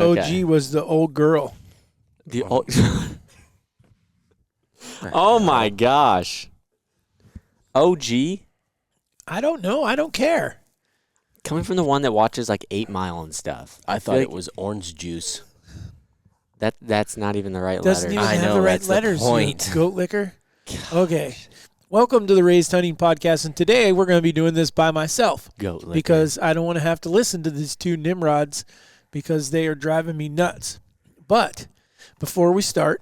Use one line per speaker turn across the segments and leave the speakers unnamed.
OG was the old girl.
The old. Oh my gosh. OG
I don't know. I don't care.
coming from the one that watches like 8 Mile and stuff.
I thought
feel
it
like
was orange juice.
that's not even the right
Doesn't
letter.
even
I
have
know,
the right
that's the
letters. you
point.
Goat liquor. Okay. Welcome to the Raised Hunting Podcast, and today we're going to be doing this by myself
Goat liquor.
because I don't want to have to listen to these two Nimrods because they are driving me nuts. But before we start,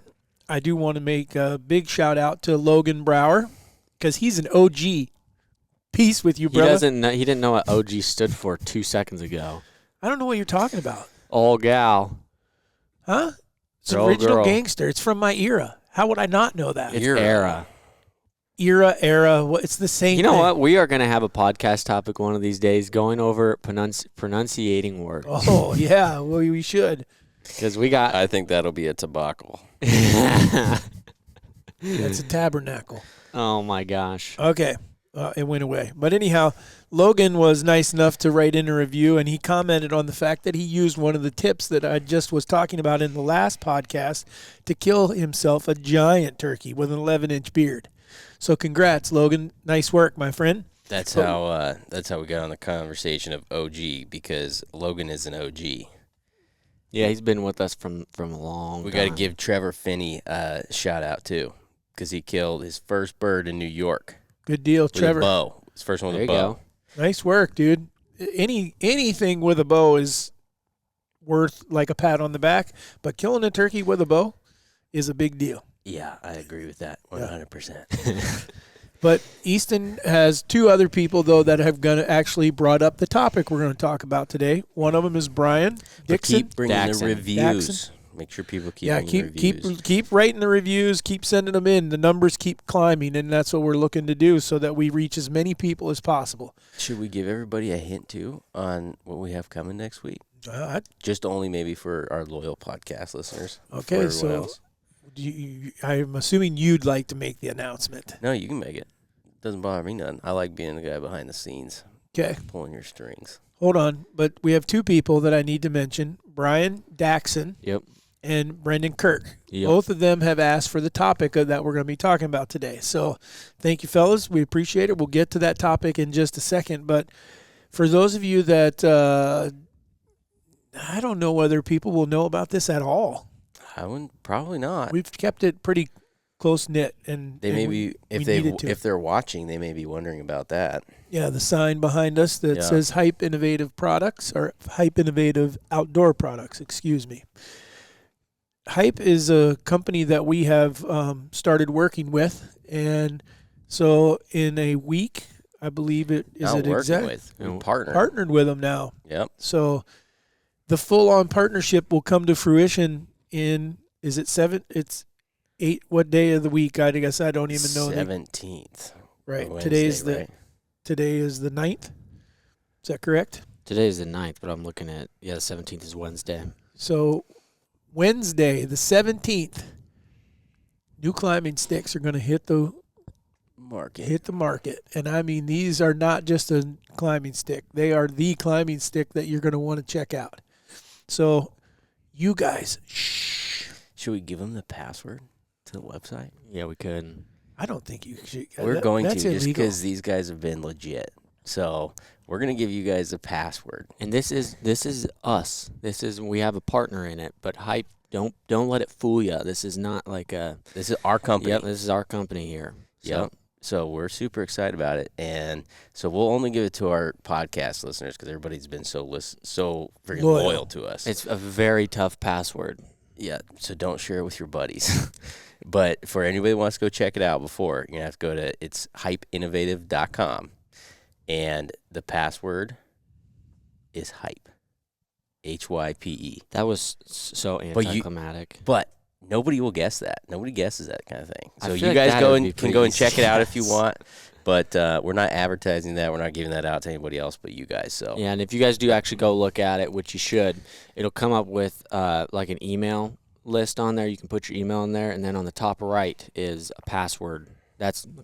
I do want to make a big shout out to Logan Brower because he's an OG. Peace with you,
he
brother.
doesn't know, he didn't know what OG stood for 2 seconds ago.
I don't know what you're talking about.
Old gal.
Huh? It's
Girl,
original
girl.
gangster. It's from my era. How would I not know that?
It's
Era.
era.
Era. It's the same
You know
thing.
what? We are going to have a podcast topic one of these days going over pronunciating words.
Oh, yeah. Well, we should.
Because we got...
I think that'll be a tobacco.
That's a tabernacle.
Oh, my gosh.
Okay. It went away. But anyhow, Logan was nice enough to write in a review, and he commented on the fact that he used one of the tips that I just was talking about in the last podcast to kill himself a giant turkey with an 11-inch beard. So congrats, Logan. Nice work, my friend.
That's how we got on the conversation of OG, because Logan is an OG.
Yeah, he's been with us from a long
We
time.
got to give Trevor Finney a shout out too, because he killed his first bird in New York
Good deal,
with
Trevor.
a bow. His first one
There
with
you
a bow.
go.
Nice work, dude. Anything with a bow is worth like a pat on the back, but killing a turkey with a bow is a big deal.
Yeah, I agree with that 100%.
But Easton has two other people, though, that have gonna actually brought up the topic we're going to talk about today. One of them is Brian
But
Dixon.
keep bringing
Daxon.
the reviews.
Daxon.
Make sure people keep
Yeah,
bringing
keep
reviews.
keep writing the reviews, keep sending them in. The numbers keep climbing, and that's what we're looking to do so that we reach as many people as possible.
Should we give everybody a hint too on what we have coming next week? Just only maybe for our loyal podcast listeners.
Okay,
For
so
everyone else.
I'm assuming you'd like to make the announcement.
No, you can make it. Doesn't bother me none. I like being the guy behind the scenes,
Okay,
pulling your strings.
hold on. But we have two people that I need to mention, Brian Daxon
Yep.
and Brendan Kirk.
Yep.
Both of them have asked for the topic that we're going to be talking about today. So thank you, fellas. We appreciate it. We'll get to that topic in just a second. But for those of you that I don't know whether people will know about this at all.
I wouldn't. Probably not.
We've kept it pretty close-knit. And
They may be
we needed to.
if they're watching, they may be wondering about that.
Yeah, the sign behind us that
Yeah.
says Hype Innovative Products, or Hype Innovative Outdoor Products, excuse me. Hype is a company that we have started working with, and so in a week, I believe it is
Not
it
working
exact
with
No.
partner.
partnered with them now.
Yep.
So the full-on partnership will come to fruition in it's 8 what day of the week? I guess I don't even know.
17th.
Right.
Wednesday, right?
Today is the 9th. Is that correct?
Today is the 9th, but I'm looking at, the 17th is Wednesday.
So Wednesday, the 17th, new climbing sticks are going to hit the market. And I mean, these are not just a climbing stick. They are the climbing stick that you're going to want to check out. So you guys, shh.
Should we give them the password to the website?
Yeah, we could.
I don't think you should.
We're going to,
that's
just
illegal.
because these guys have been legit. So we're going to give you guys a password.
And this is us. We have a partner in it, but Hype, don't let it fool you. This is not like a...
This is our company.
Yep, this is our company here. So,
Yep. So we're super excited about it, and so we'll only give it to our podcast listeners because everybody's been so freaking loyal to us.
It's a very tough password.
Yeah, so don't share it with your buddies. But for anybody who wants to go check it out before, you're going to have to go to it's hypeinnovative.com, and the password is hype. HYPE.
That was so
But you-
anticlimactic.
But nobody will guess that. Nobody guesses that kind of thing.
I
So
feel
you
like
guys
that
go
would
and
be
can
pretty
go and
easy
check
to
it out if you
guess.
want. But we're not advertising that. We're not giving that out to anybody else but you guys. So
Yeah, and if you guys do actually go look at it, which you should, it'll come up with like an email list on there. You can put your email in there, and then on the top right is a password.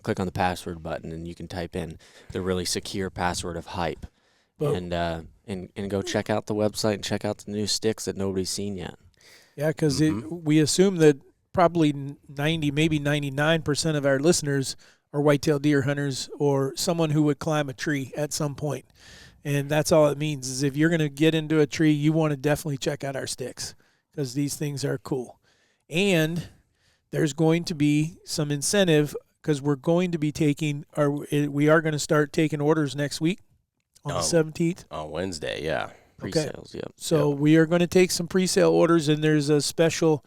Click on the password button, and you can type in the really secure password of Hype.
But-
and go check out the website and check out the new sticks that nobody's seen yet.
Yeah, because we assume that probably 90, maybe 99% of our listeners are whitetail deer hunters or someone who would climb a tree at some point. And that's all it means is if you're going to get into a tree, you want to definitely check out our sticks because these things are cool. And there's going to be some incentive because we're going to be we are going to start taking orders next week on the 17th.
On Wednesday, yeah.
Pre-sales, yep.
So we are going to take some pre-sale orders, and there's a special.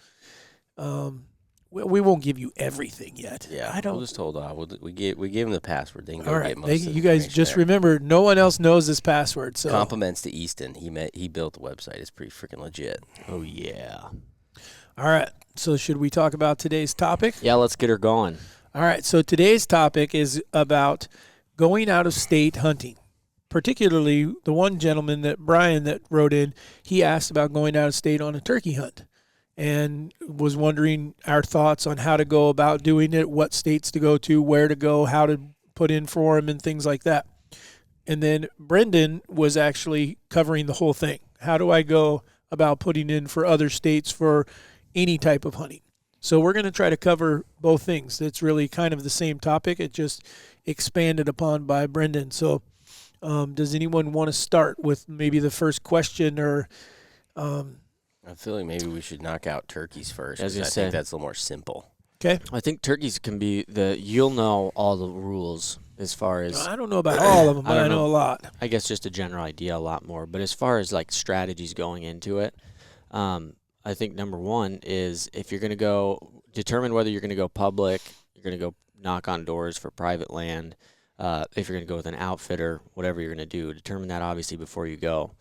We won't give you everything yet.
Yeah,
I don't.
We'll just hold off. We give them the password. They can go
All
get
right,
most of the
you guys
information
just
there.
remember, no one else knows this password. So
Compliments to Easton. He built the website. It's pretty freaking legit.
Oh yeah.
all right. So should we talk about today's topic?
Yeah, let's get her going.
All right. So today's topic is about going out of state hunting. Particularly the one gentleman Brian that wrote in, he asked about going out of state on a turkey hunt. And was wondering our thoughts on how to go about doing it, what states to go to, where to go, how to put in for him, and things like that. And then Brendan was actually covering the whole thing. How do I go about putting in for other states for any type of hunting? So we're going to try to cover both things. It's really kind of the same topic. It just expanded upon by Brendan. So does anyone want to start with maybe the first question or
I feel like maybe we should knock out turkeys first.
I was
'cause
gonna
I
say.
think that's a little more simple.
okay?
I think turkeys can be you'll know all the rules as far as
I don't know about all of them, but
I
I
don't
know a
know.
lot.
I guess just a general idea a lot more. But as far as like strategies going into it, I think number one is if you're going to go, determine whether you're going to go public, you're going to go knock on doors for private land. If you're going to go with an outfitter, whatever you're going to do, determine that obviously before you go.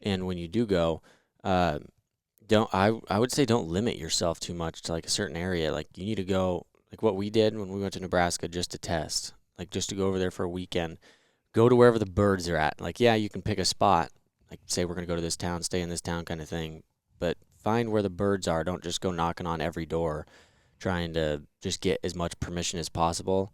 And when you do go, I would say don't limit yourself too much to like a certain area. Like you need to go like what we did when we went to Nebraska just to test, like just to go over there for a weekend. Go to wherever the birds are at. Like, yeah, you can pick a spot, like say we're going to go to this town, stay in this town kind of thing. But find where the birds are. Don't just go knocking on every door trying to just get as much permission as possible.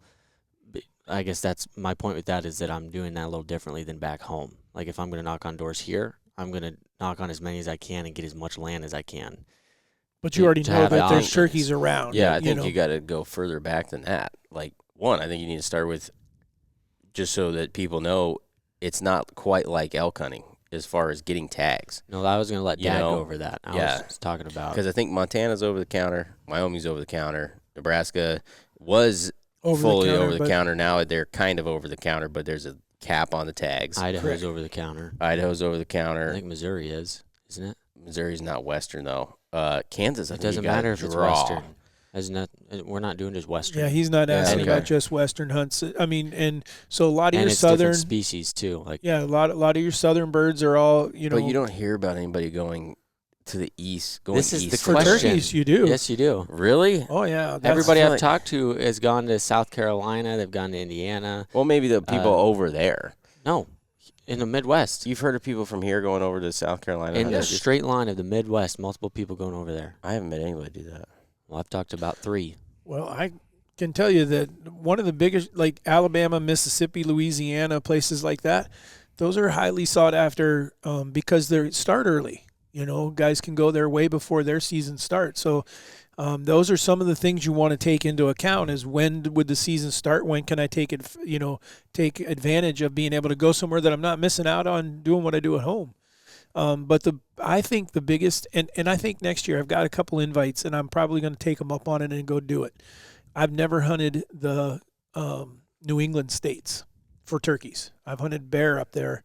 But I guess that's my point with that is that I'm doing that a little differently than back home. Like if I'm going to knock on doors here, I'm going to knock on as many as I can and get as much land as I can.
But you already
to
know
have
that there's
options.
turkeys around.
Yeah, I think
know.
you got to go further back than that. Like, one, I think you need to start with just so that people know it's not quite like elk hunting as far as getting tags.
No, I was going to let
You
Dad
know,
go over that. I
yeah.
was talking about.
Because I think Montana's over the counter, Wyoming's over the counter, Nebraska was fully over the
but
counter. Now they're kind of over the counter, but there's a cap on the tags.
Idaho's
Correct.
over the counter.
Idaho's over the
I
counter.
think Missouri is, isn't it?
Missouri's not Western, though. Kansas, I
It
think
doesn't
you gotta
matter if it's
draw.
Western. We're not doing just Western.
Yeah, he's not
Yeah,
asking
okay.
about just Western hunts. I mean, and so a lot of
and
your
it's
southern,
different species too. Like
yeah, a lot of your southern birds are all
But you don't hear about anybody going to the east. Going
This is the
east
for
question.
turkeys. You do.
yes, you do.
Really?
Oh yeah. That's,
Everybody
feel
I've
like-
talked to has gone to South Carolina. They've gone to Indiana.
Well, maybe the people over there.
No, in the Midwest.
You've heard of people from here going over to South Carolina?
In the
Just-
straight line of the Midwest, multiple people going over there.
I haven't met anybody do that.
Well, I've talked to about 3.
Well, I can tell you that one of the biggest, like Alabama, Mississippi, Louisiana, places like that, those are highly sought after because they start early. You know, guys can go there way before their season starts. So those are some of the things you want to take into account is when would the season start? When can I take take advantage of being able to go somewhere that I'm not missing out on doing what I do at home? But I think the biggest, and I think next year I've got a couple invites and I'm probably going to take them up on it and go do it. I've never hunted the New England states for turkeys. I've hunted bear up there.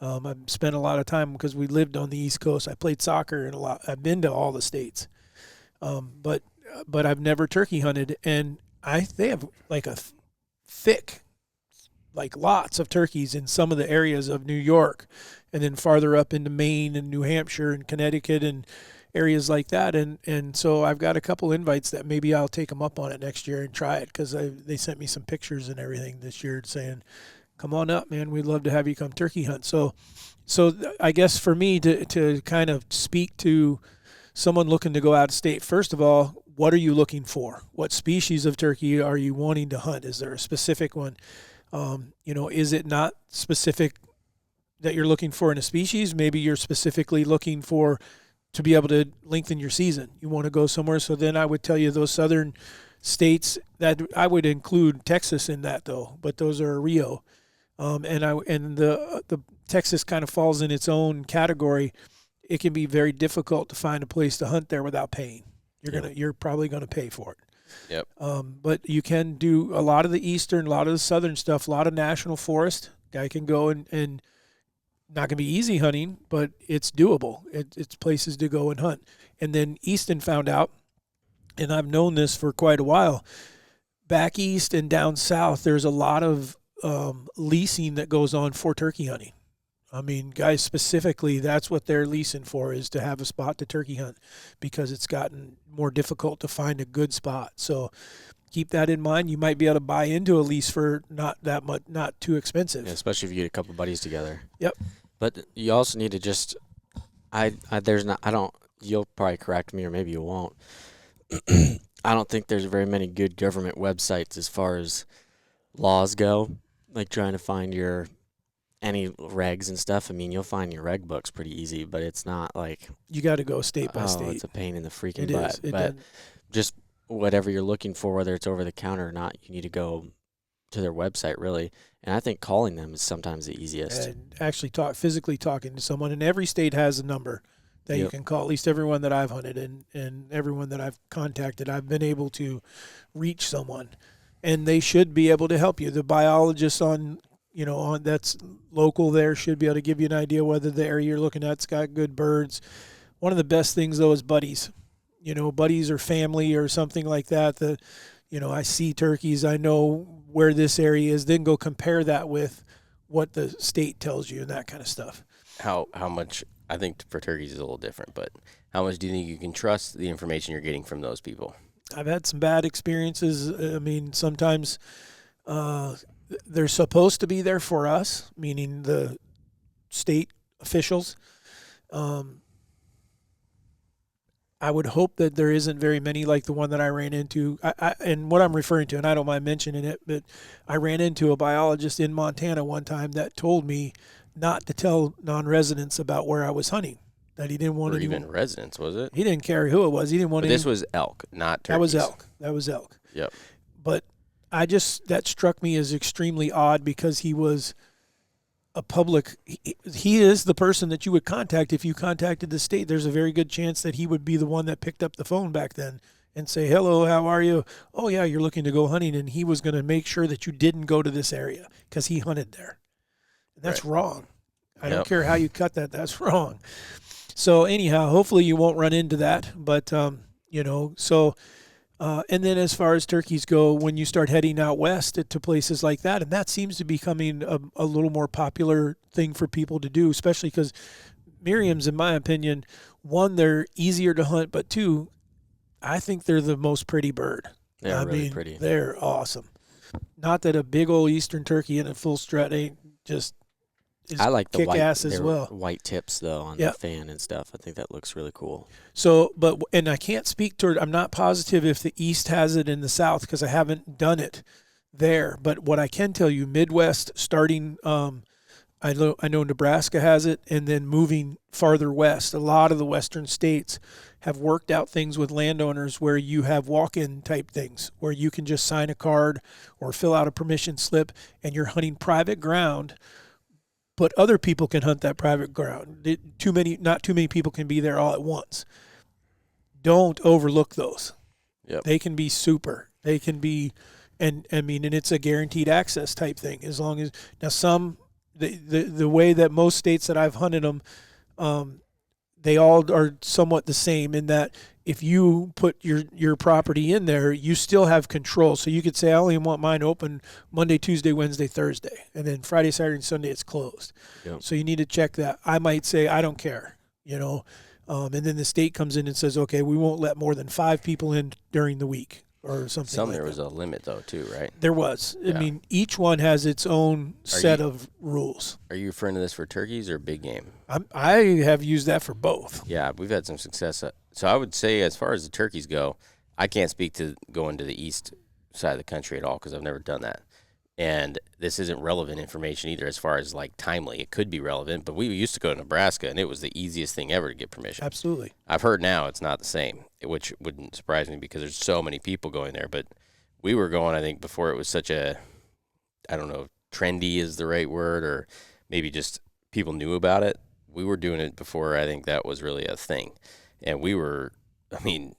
I've spent a lot of time because we lived on the East Coast. I played soccer and I've been to all the states. But I've never turkey hunted, and they have like a thick, like lots of turkeys in some of the areas of New York, and then farther up into Maine and New Hampshire and Connecticut and areas like that. And so I've got a couple invites that maybe I'll take them up on it next year and try it because they sent me some pictures and everything this year saying, come on up, man. We'd love to have you come turkey hunt. So I guess for me to kind of speak to someone looking to go out of state, first of all, what are you looking for? What species of turkey are you wanting to hunt? Is there a specific one? Is it not specific that you're looking for in a species. Maybe you're specifically looking for to be able to lengthen your season. You want to go somewhere. So then I would tell you those southern states, that I would include Texas in that though, but those are Rio. And the Texas kind of falls in its own category. It can be very difficult to find a place to hunt there without paying. You're probably gonna pay for it.
Yep.
But you can do a lot of the eastern, a lot of the southern stuff, a lot of national forest. Guy can go and not gonna be easy hunting, but it's doable. It's places to go and hunt. And then Easton found out, and I've known this for quite a while, back east and down south, there's a lot of leasing that goes on for turkey hunting. I mean, guys specifically, that's what they're leasing for, is to have a spot to turkey hunt, because it's gotten more difficult to find a good spot. So keep that in mind. You might be able to buy into a lease for not that much, not too expensive.
Yeah, especially if you get a couple buddies together.
Yep.
But you also need to just, you'll probably correct me or maybe you won't. I don't think there's very many good government websites as far as laws go, like trying to find any regs and stuff. I mean, you'll find your reg books pretty easy, but it's not like
You got to go state by state.
it's a pain in the freaking
It
butt.
is. It
But
does.
just whatever you're looking for, whether it's over the counter or not, you need to go to their website really. And I think calling them is sometimes the easiest.
And actually physically talking to someone, and every state has a number that you
Yep.
can call. At least everyone that I've hunted and everyone that I've contacted, I've been able to reach someone, and they should be able to help you. The biologist on that's local there should be able to give you an idea whether the area you're looking at's got good birds. One of the best things though is buddies. Buddies or family or something like that. I see turkeys, I know where this area is. Then go compare that with what the state tells you and that kind of stuff.
How much, I think for turkeys is a little different, but how much do you think you can trust the information you're getting from those people?
I've had some bad experiences. I mean, sometimes they're supposed to be there for us, meaning the state officials. I would hope that there isn't very many like the one that I ran into. And what I'm referring to, and I don't mind mentioning it, but I ran into a biologist in Montana one time that told me not to tell non-residents about where I was hunting. That he didn't want
Or
anyone.
even residents, was it?
He didn't care who it was. He didn't want
But
any.
this was elk, not turkeys.
That was elk.
Yep.
But that struck me as extremely odd, because he was a public, he is the person that you would contact if you contacted the state. There's a very good chance that he would be the one that picked up the phone back then and say, hello, how are you? Oh yeah, you're looking to go hunting. And he was going to make sure that you didn't go to this area because he hunted there. And that's wrong. I don't care how you cut that. That's wrong. So anyhow, hopefully you won't run into that. But, and then as far as turkeys go, when you start heading out west to places like that, and that seems to be becoming a little more popular thing for people to do, especially because Merriam's, in my opinion, one, they're easier to hunt, but two, I think they're the most pretty bird.
They're really pretty.
They're awesome. Not that a big old eastern turkey in a full strut ain't just
I like the white
kick-ass as well.
White tips though on the fan and stuff. I think that looks really cool.
So, and I can't speak to it. I'm not positive if the East has it in the South because I haven't done it there. But what I can tell you, Midwest, starting, I know Nebraska has it, and then moving farther west, a lot of the western states have worked out things with landowners where you have walk-in type things, where you can just sign a card or fill out a permission slip, and you're hunting private ground. But other people can hunt that private ground. Not too many people can be there all at once. Don't overlook those.
Yep.
They can be super. They can be, and it's a guaranteed access type thing. As long as now the way that most states that I've hunted them, they all are somewhat the same in that if you put your property in there, you still have control. So you could say, I only want mine open Monday, Tuesday, Wednesday, Thursday. And then Friday, Saturday, and Sunday, it's closed.
Yep.
So you need to check that. I might say, I don't care, and then the state comes in and says, okay, we won't let more than 5 people in during the week or something
There was a limit though too, right?
There was.
Yeah.
I mean, each one has its own set of rules.
Are you referring to this for turkeys or big game?
I have used that for both.
Yeah, we've had some success. So I would say as far as the turkeys go, I can't speak to going to the east side of the country at all because I've never done that. And this isn't relevant information either as far as like timely. It could be relevant, but we used to go to Nebraska and it was the easiest thing ever to get permission.
Absolutely.
I've heard now it's not the same, which wouldn't surprise me because there's so many people going there. But we were going, I think, before it was such a, I don't know, trendy is the right word, or maybe just people knew about it. We were doing it before I think that was really a thing. And we were, I mean,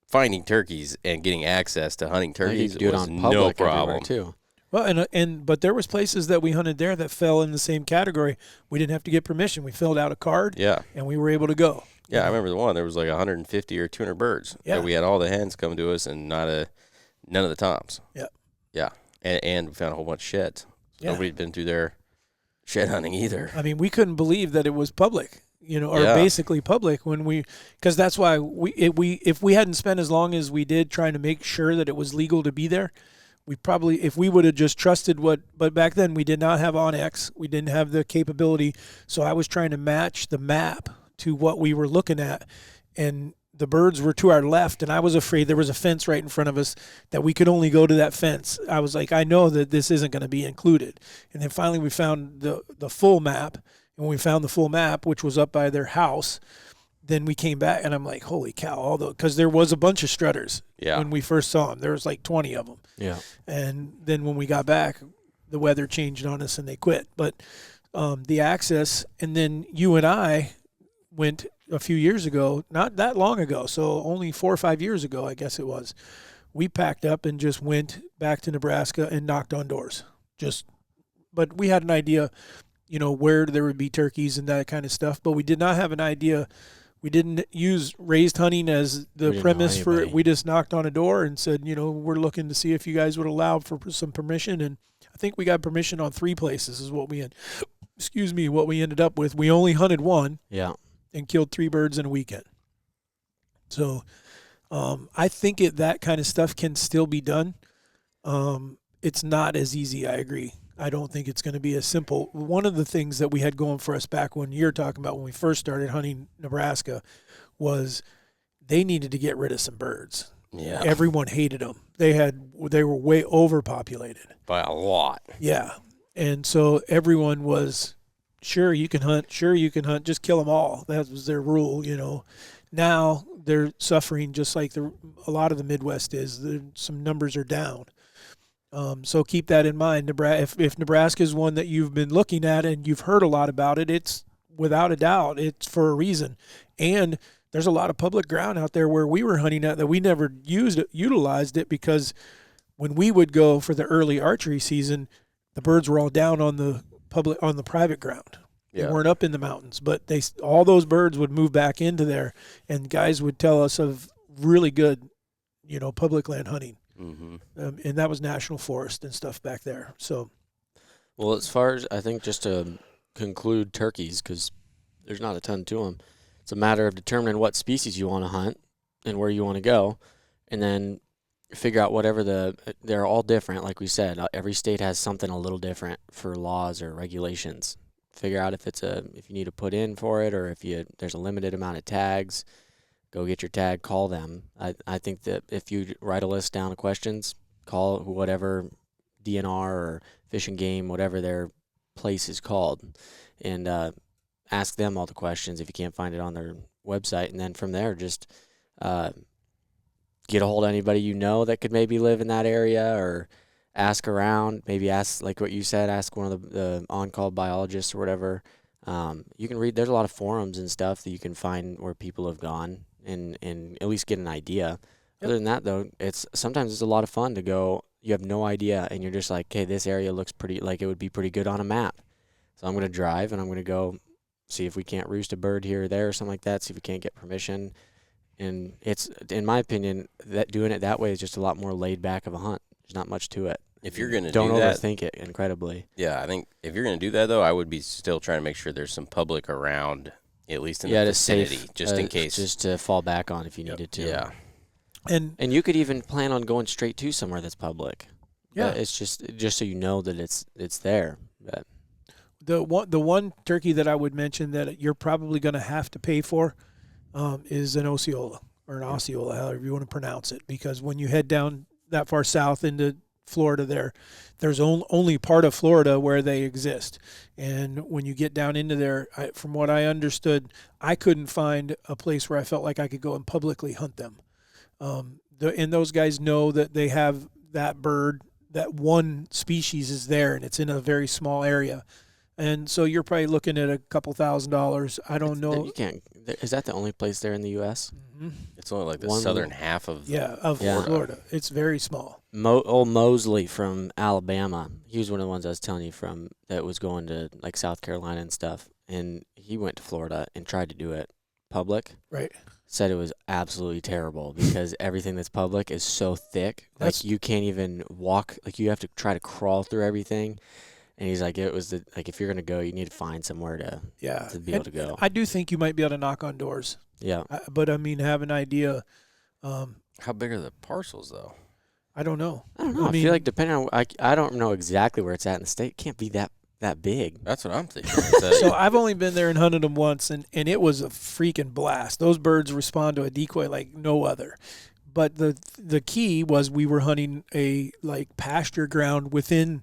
finding turkeys and getting access to hunting turkeys
do it
was
on
no
public everywhere,
problem.
too.
Well, but there was places that we hunted there that fell in the same category. We didn't have to get permission. We filled out a card,
Yeah.
and we were able to go.
Yeah, I remember the one. There was like 150 or 200 birds.
Yeah.
And we had all the hens come to us and none of the toms.
Yeah.
Yeah. And we found a whole bunch of sheds.
Yeah.
Nobody'd been through there shed hunting either.
I mean, we couldn't believe that it was public, or
Yeah.
basically public because that's why if we hadn't spent as long as we did trying to make sure that it was legal to be there, we probably, if we would have just trusted but back then we did not have OnX, we didn't have the capability. So I was trying to match the map to what we were looking at, and the birds were to our left, and I was afraid there was a fence right in front of us that we could only go to that fence. I was like, I know that this isn't going to be included. And then finally we found the full map, and when we found the full map, which was up by their house, then we came back, and I'm like, holy cow, because there was a bunch of strutters when we first saw them. There was like 20 of them.
Yeah.
And then when we got back, the weather changed on us and they quit. But the access, and then you and I went a few years ago, not that long ago, so only 4 or 5 years ago, I guess it was. We packed up and just went back to Nebraska and knocked on doors. But we had an idea, where there would be turkeys and that kind of stuff, but we did not have an idea. We didn't use raised hunting as the premise for it. We just knocked on a door and said, we're looking to see if you guys would allow for some permission. And I think we got permission on 3 places is what we ended up with. We only hunted one.
Yeah.
And killed 3 birds in a weekend. So I think that kind of stuff can still be done. It's not as easy, I agree. I don't think it's going to be as simple. One of the things that we had going for us back when you're talking about when we first started hunting Nebraska was they needed to get rid of some birds.
Yeah.
Everyone hated them. They were way overpopulated.
By a lot.
Yeah. And so everyone was, sure you can hunt, just kill them all. That was their rule, Now they're suffering just like a lot of the Midwest is. Some numbers are down. So keep that in mind. If Nebraska is one that you've been looking at and you've heard a lot about it, it's without a doubt, it's for a reason. And there's a lot of public ground out there where we were hunting at that we never utilized it because when we would go for the early archery season, the birds were all down on the private ground. They weren't up in the mountains, but all those birds would move back into there, and guys would tell us of really good, public land hunting.
Mm-hmm.
And that was national forest and stuff back there. So,
well, as far as I think, just to conclude turkeys, because there's not a ton to them, it's a matter of determining what species you want to hunt and where you want to go, and then figure out they're all different. Like we said, every state has something a little different for laws or regulations. Figure out if you need to put in for it, or if there's a limited amount of tags. Go get your tag, call them. I think that if you write a list down of questions, call whatever DNR or Fish and Game, whatever their place is called, and ask them all the questions if you can't find it on their website. And then from there, just get a hold of anybody that could maybe live in that area, or ask around. Maybe ask, like what you said, ask one of the on-call biologists or whatever. You can read. There's a lot of forums and stuff that you can find where people have gone and at least get an idea. Yep. Other than that, though, sometimes it's a lot of fun to go. You have no idea, and you're just like, okay, this area looks pretty, like it would be pretty good on a map. So I'm going to drive, and I'm going to go see if we can't roost a bird here or there or something like that, see if we can't get permission. And it's, in my opinion, that doing it that way is just a lot more laid back of a hunt. There's not much to it.
If you're going to
don't
do that,
overthink it incredibly.
Yeah, I think if you're going to do that, though, I would be still trying to make sure there's some public around, at least in the vicinity, just in case.
Just to fall back on if you needed to.
Yeah.
And
you could even plan on going straight to somewhere that's public.
Yeah.
It's just so you know that it's there. But
the one turkey that I would mention that you're probably going to have to pay for is an Osceola or an Osceola, however you want to pronounce it, because when you head down that far south into Florida there. There's only part of Florida where they exist. And when you get down into there, from what I understood, I couldn't find a place where I felt like I could go and publicly hunt them. And those guys know that they have that bird, that one species is there, and it's in a very small area. And so you're probably looking at a couple $1,000s. I don't know.
You can't. Is that the only place there in the U.S.?
Mm-hmm.
It's only like the southern half of
Florida. It's very small.
Old Mosley from Alabama. He was one of the ones I was telling you from that was going to like South Carolina and stuff. And he went to Florida and tried to do it public.
Right.
Said it was absolutely terrible because everything that's public is so thick. Like you can't even walk. Like you have to try to crawl through everything. And he's like, it was like if you're gonna go, you need to find somewhere to be able to go.
I do think you might be able to knock on doors.
Yeah,
but I mean, have an idea.
How big are the parcels though?
I don't know.
I feel like depending on, I don't know exactly where it's at in the state. It can't be that big.
That's what I'm thinking.
So I've only been there and hunted them once, and it was a freaking blast. Those birds respond to a decoy like no other. But the key was we were hunting a like pasture ground within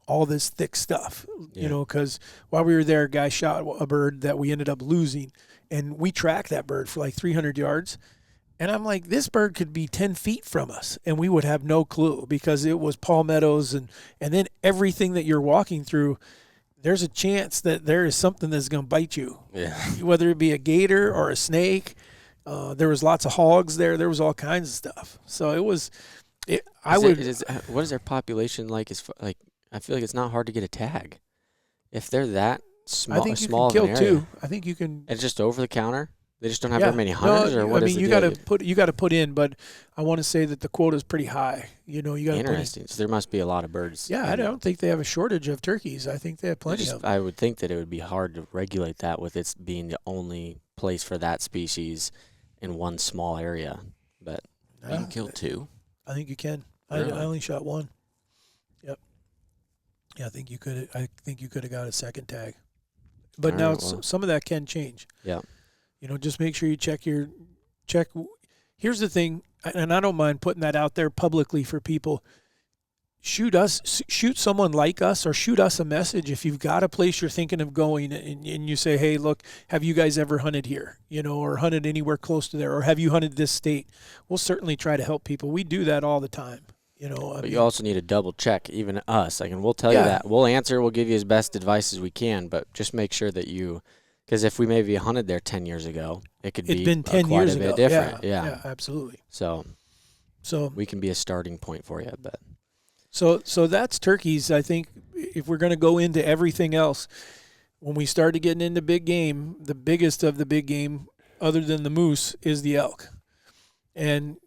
all this thick stuff, because while we were there, a guy shot a bird that we ended up losing, and we tracked that bird for like 300 yards. And I'm like, this bird could be 10 feet from us, and we would have no clue because it was palmettos, and then everything that you're walking through, there's a chance that there is something that's going to bite you, whether it be a gator or a snake. There was lots of hogs there. There was all kinds of stuff. So it was what
is their population like? I feel like it's not hard to get a tag. If they're that small,
I think you
small
can kill
of an area,
two. I think you can.
It's just over the counter. They just don't have very many hunters, or what?
I mean, you got to put in, but I want to say that the quota is pretty high. You got to
interesting. So there must be a lot of birds.
Yeah, I don't think they have a shortage of turkeys. I think they have plenty of them.
I would think that it would be hard to regulate that with it being the only place for that species in one small area. But
you can kill two.
I think you can.
Really?
I only shot one. Yep. Yeah, I think you could have got a second tag, but now some of that can change.
Yeah.
Just make sure you check. Here's the thing, and I don't mind putting that out there publicly for people. Shoot someone like us, or shoot us a message if you've got a place you're thinking of going, and you say, hey, look, have you guys ever hunted here, or hunted anywhere close to there, or have you hunted this state? We'll certainly try to help people. We do that all the time.
But you also need to double check, even us. Like, and we'll tell you that. We'll answer. We'll give you as best advice as we can, but just make sure that you. Because if we maybe hunted there 10 years ago, it could be
been 10
quite
years
a bit
ago.
different.
Yeah, absolutely.
So we can be a starting point for you, I bet.
So that's turkeys. I think if we're going to go into everything else, when we started getting into big game, the biggest of the big game, other than the moose, is the elk. And,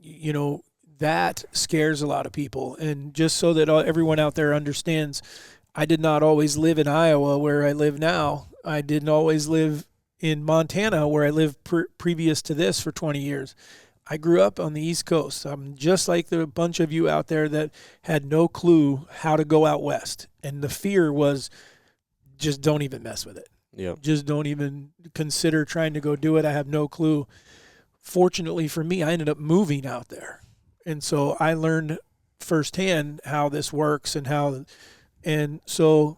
that scares a lot of people. And just so that everyone out there understands, I did not always live in Iowa where I live now. I didn't always live in Montana where I lived previous to this for 20 years. I grew up on the East Coast. I'm just like the bunch of you out there that had no clue how to go out west. And the fear was just don't even mess with it.
Yep.
Just don't even consider trying to go do it. I have no clue. Fortunately for me, I ended up moving out there. And so I learned firsthand how this works and so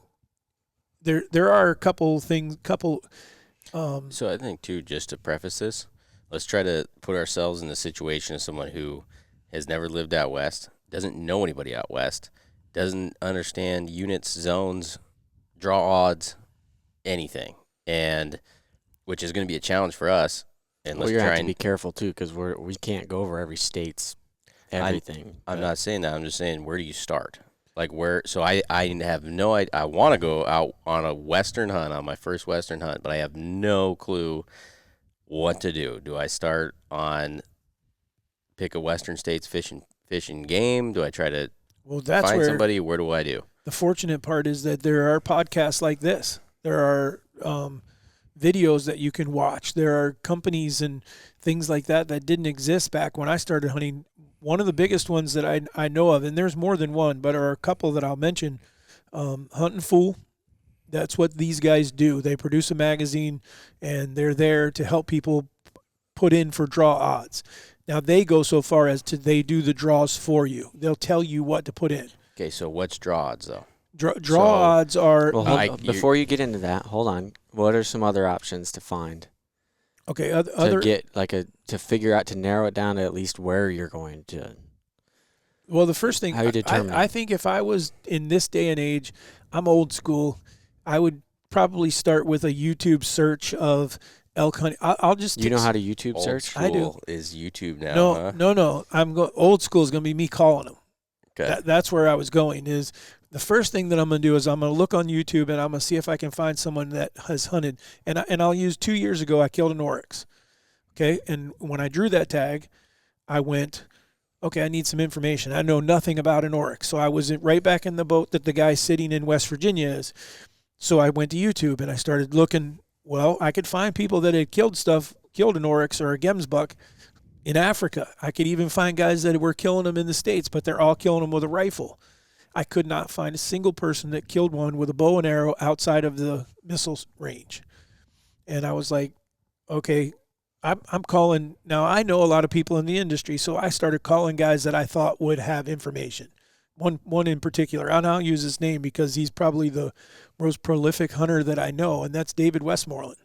there are a couple things,
So I think, too, just to preface this, let's try to put ourselves in the situation of someone who has never lived out west, doesn't know anybody out west, doesn't understand units, zones, draw odds, anything, and which is going to be a challenge for us. And
you're going to have to be careful, too, because we can't go over every state's everything.
I'm not saying that. I'm just saying, where do you start? Like where? So I have no idea. I want to go out on a western hunt, on my first western hunt, but I have no clue what to do. Do I start on pick a western states fishing game? Do I try to find somebody? Where do I do?
The fortunate part is that there are podcasts like this. There are videos that you can watch. There are companies and things like that didn't exist back when I started hunting. One of the biggest ones that I know of, and there's more than one, but are a couple that I'll mention, Huntin' Fool. That's what these guys do. They produce a magazine, and they're there to help people put in for draw odds. Now, they go so far as they do the draws for you. They'll tell you what to put in.
Okay, so what's draw odds though?
Draw
So-
odds are
Well,
Like,
hold,
you-
before you get into that, hold on. What are some other options to find
okay.
to
Other
get to figure out to narrow it down to at least where you're going to?
well, the first thing
How you determine
I
it?
think if I was in this day and age, I'm old school. I would probably start with a YouTube search of elk hunting. I'll just
You know how to YouTube
Old
search?
school
I do.
is YouTube now,
no
huh?
no. Old school is going to be me calling them.
Okay.
That's where I was going. Is the first thing that I'm going to do is I'm going to look on YouTube and I'm going to see if I can find someone that has hunted. And I'll use 2 years ago I killed an oryx. Okay, and when I drew that tag, I went, okay, I need some information. I know nothing about an oryx, so I was right back in the boat that the guy sitting in West Virginia is. So I went to YouTube and I started looking. Well, I could find people that had killed an oryx or a gemsbuck in Africa. I could even find guys that were killing them in the States, but they're all killing them with a rifle. I could not find a single person that killed one with a bow and arrow outside of the missiles range. And I was like, okay, I'm calling. Now, I know a lot of people in the industry, so I started calling guys that I thought would have information. One in particular, and I'll use his name because he's probably the most prolific hunter that I know, and that's David Westmoreland.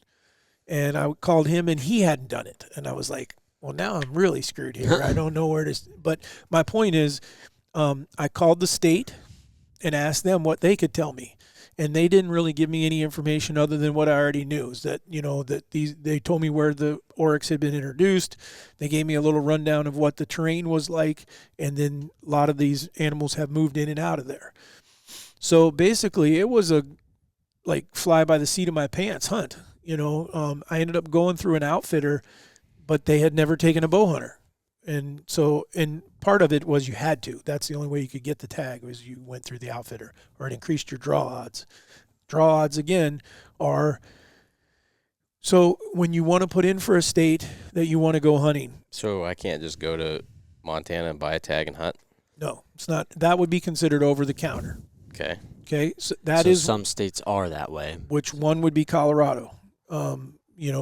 And I called him, and he hadn't done it. And I was like, well, now I'm really screwed here. I don't know where to. But my point is, I called the state and asked them what they could tell me. And they didn't really give me any information other than what I already knew. Is that, they told me where the oryx had been introduced. They gave me a little rundown of what the terrain was like. And then a lot of these animals have moved in and out of there. So basically it was a fly by the seat of my pants hunt. I ended up going through an outfitter, but they had never taken a bow hunter. And part of it was you had to. That's the only way you could get the tag was you went through the outfitter, or it increased your draw odds. Draw odds, again, are so when you want to put in for a state that you want to go hunting.
So I can't just go to Montana and buy a tag and hunt?
No, it's not. That would be considered over the counter.
Okay.
Okay, so
Some states are that way.
which one would be Colorado.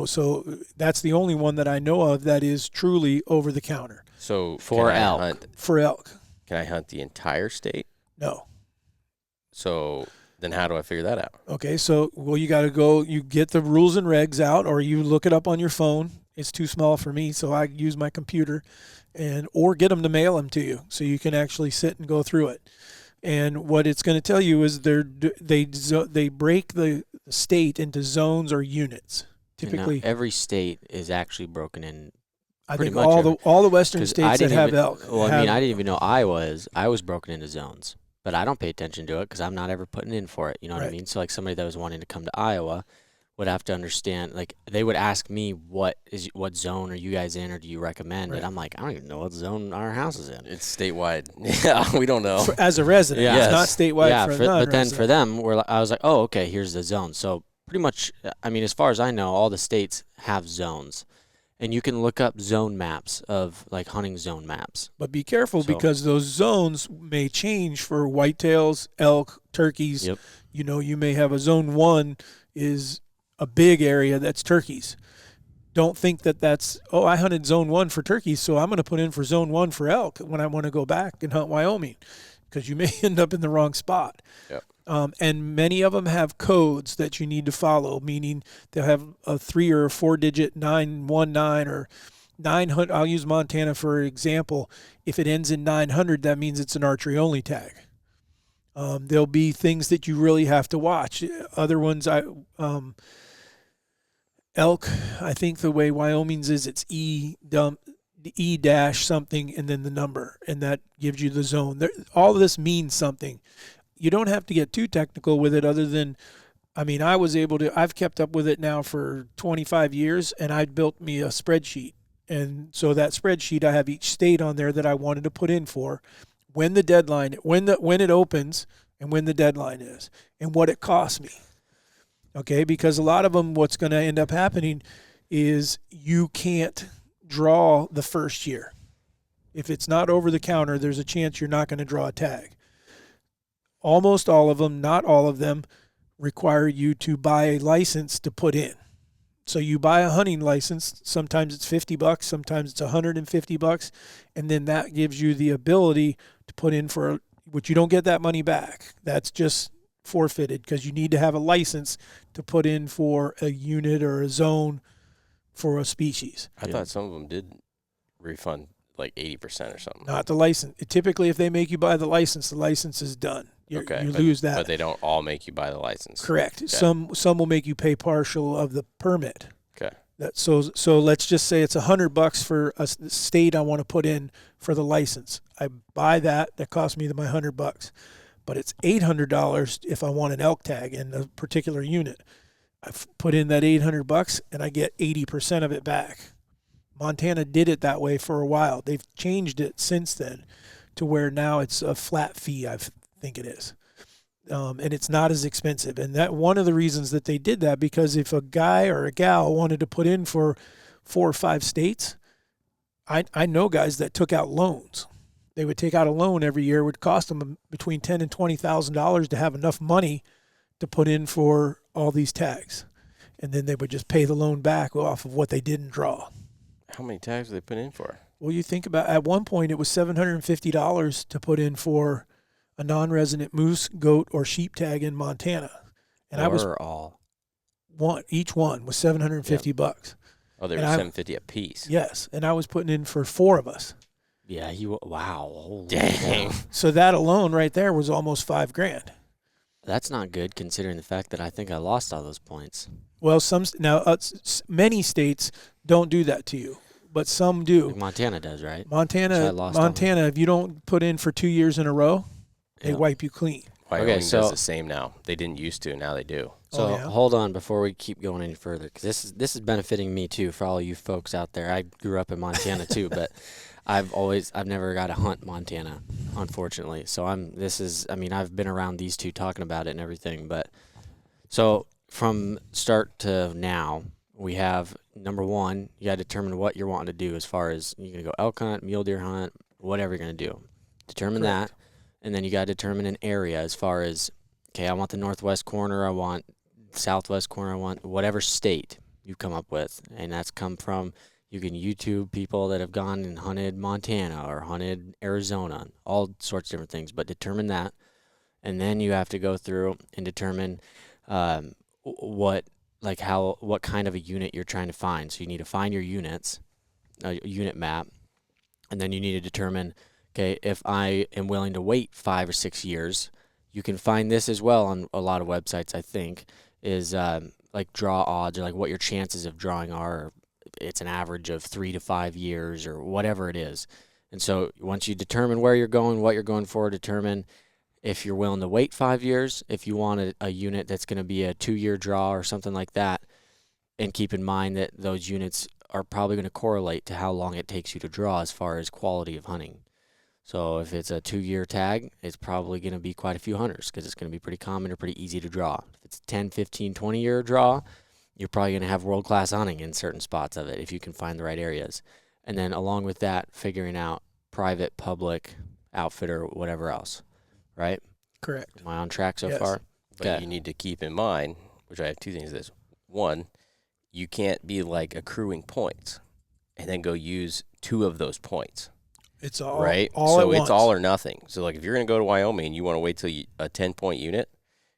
So that's the only one that I know of that is truly over the counter
So
For
can I
elk.
hunt,
for elk.
can I hunt the entire state?
No.
So then how do I figure that out?
Okay, so you got to go. You get the rules and regs out, or you look it up on your phone. It's too small for me, so I use my computer, or get them to mail them to you, so you can actually sit and go through it. And what it's going to tell you is they break the state into zones or units.
And now
Typically,
every state is actually broken in.
I
pretty
think
much
all the western
'cause
states that have elk.
Well, I didn't even know I was broken into zones, but I don't pay attention to it because I'm not ever putting in for it. You know what I
Right.
mean? So like somebody that was wanting to come to Iowa would have to understand. Like they would ask me, what zone are you guys in, or do you recommend?
Right.
And I'm like, I don't even know what zone our house is in.
It's statewide. Yeah, we don't know.
As a resident,
Yeah.
it's not statewide
yeah,
for a
but then for
non-resident.
them, I was like, oh, okay, here's the zone. So pretty much, I mean, as far as I know, all the states have zones, and you can look up zone maps of like hunting zone maps.
But be careful
So-
because those zones may change for whitetails, elk, turkeys.
Yep.
You may have a zone 1 is a big area that's turkeys. Don't think that's, I hunted zone 1 for turkeys, so I'm going to put in for zone 1 for elk when I want to go back and hunt Wyoming, because you may end up in the wrong spot.
Yep.
And many of them have codes that you need to follow, meaning they'll have a 3 or a 4-digit 919 or 900. I'll use Montana for example. If it ends in 900, that means it's an archery only tag. There'll be things that you really have to watch. Other ones, elk, I think the way Wyoming's is, it's E dash something and then the number, and that gives you the zone. All of this means something. You don't have to get too technical with it, other than, I've kept up with it now for 25 years, and I built me a spreadsheet. And so that spreadsheet, I have each state on there that I wanted to put in for, when the deadline, when it opens, and when the deadline is, and what it costs me. Okay, because a lot of them, what's going to end up happening is you can't draw the first year. If it's not over the counter, there's a chance you're not going to draw a tag. Almost all of them, not all of them, require you to buy a license to put in. So you buy a hunting license, sometimes it's $50, sometimes it's $150, and then that gives you the ability to put in for which you don't get that money back. That's just forfeited because you need to have a license to put in for a unit or a zone for a species.
I thought some of them did refund like 80% or something.
Not the license. Typically, if they make you buy the license is done. You lose that.
But they don't all make you buy the license.
Correct.
Okay.
Some will make you pay partial of the permit.
Okay.
So let's just say it's $100 for a state I want to put in for the license. I buy that. That costs me my $100, but it's $800 if I want an elk tag in a particular unit. I've put in that $800 and I get 80% of it back. Montana did it that way for a while. They've changed it since then to where now it's a flat fee. I think it is. And it's not as expensive. And that one of the reasons that they did that, because if a guy or a gal wanted to put in for 4 or 5 states, I know guys that took out loans. They would take out a loan every year. It would cost them between $10,000 and $20,000 to have enough money to put in for all these tags. And then they would just pay the loan back off of what they didn't draw.
How many tags did they put in for?
Well, you think about, at one point it was $750 to put in for a non-resident moose, goat, or sheep tag in Montana, and each one was $750.
Oh, they were $750 a piece.
Yes, and I was putting in for 4 of us.
Yeah, wow. Holy
Dang.
cow.
So that alone right there was almost $5,000.
That's not good considering the fact that I think I lost all those points.
Well, many states don't do that to you, but some do.
Like Montana does, right?
Montana, if you don't put in for 2 years in a row, they wipe you clean.
Wyoming does the same now. They didn't used to, now they do.
So hold on before we keep going any further, because this is benefiting me too for all you folks out there. I grew up in Montana too, but I've never got to hunt Montana, unfortunately. So I've been around these two talking about it and everything, but so from start to now, we have number one, you got to determine what you're wanting to do as far as you're going to go elk hunt, mule deer hunt, whatever you're going to do. Determine that. And then you got to determine an area as far as, okay, I want the northwest corner, I want southwest corner, I want whatever state you come up with. And that's come from, you can YouTube people that have gone and hunted Montana or hunted Arizona, all sorts of different things, but determine that. And then you have to go through and determine what kind of a unit you're trying to find. So you need to find your units, a unit map, and then you need to determine, okay, if I am willing to wait 5 or 6 years, you can find this as well on a lot of websites, I think, is like draw odds or like what your chances of drawing are. It's an average of 3 to 5 years or whatever it is. And so once you determine where you're going, what you're going for, determine if you're willing to wait 5 years, if you want a unit that's going to be a 2-year draw or something like that, and keep in mind that those units are probably going to correlate to how long it takes you to draw as far as quality of hunting. So if it's a 2-year tag, it's probably going to be quite a few hunters because it's going to be pretty common or pretty easy to draw. If it's 10, 15, 20-year draw, you're probably going to have world-class hunting in certain spots of it if you can find the right areas. And then along with that, figuring out private, public, outfitter, whatever else, right?
Correct.
Am I on track so
Yes.
far?
But you need to keep in mind, which I have 2 things to this. One, you can't be like accruing points and then go use 2 of those points.
It's all
right.
All
so
at
it's
once.
all or nothing. So like if you're going to go to Wyoming and you want to wait till a 10-point unit,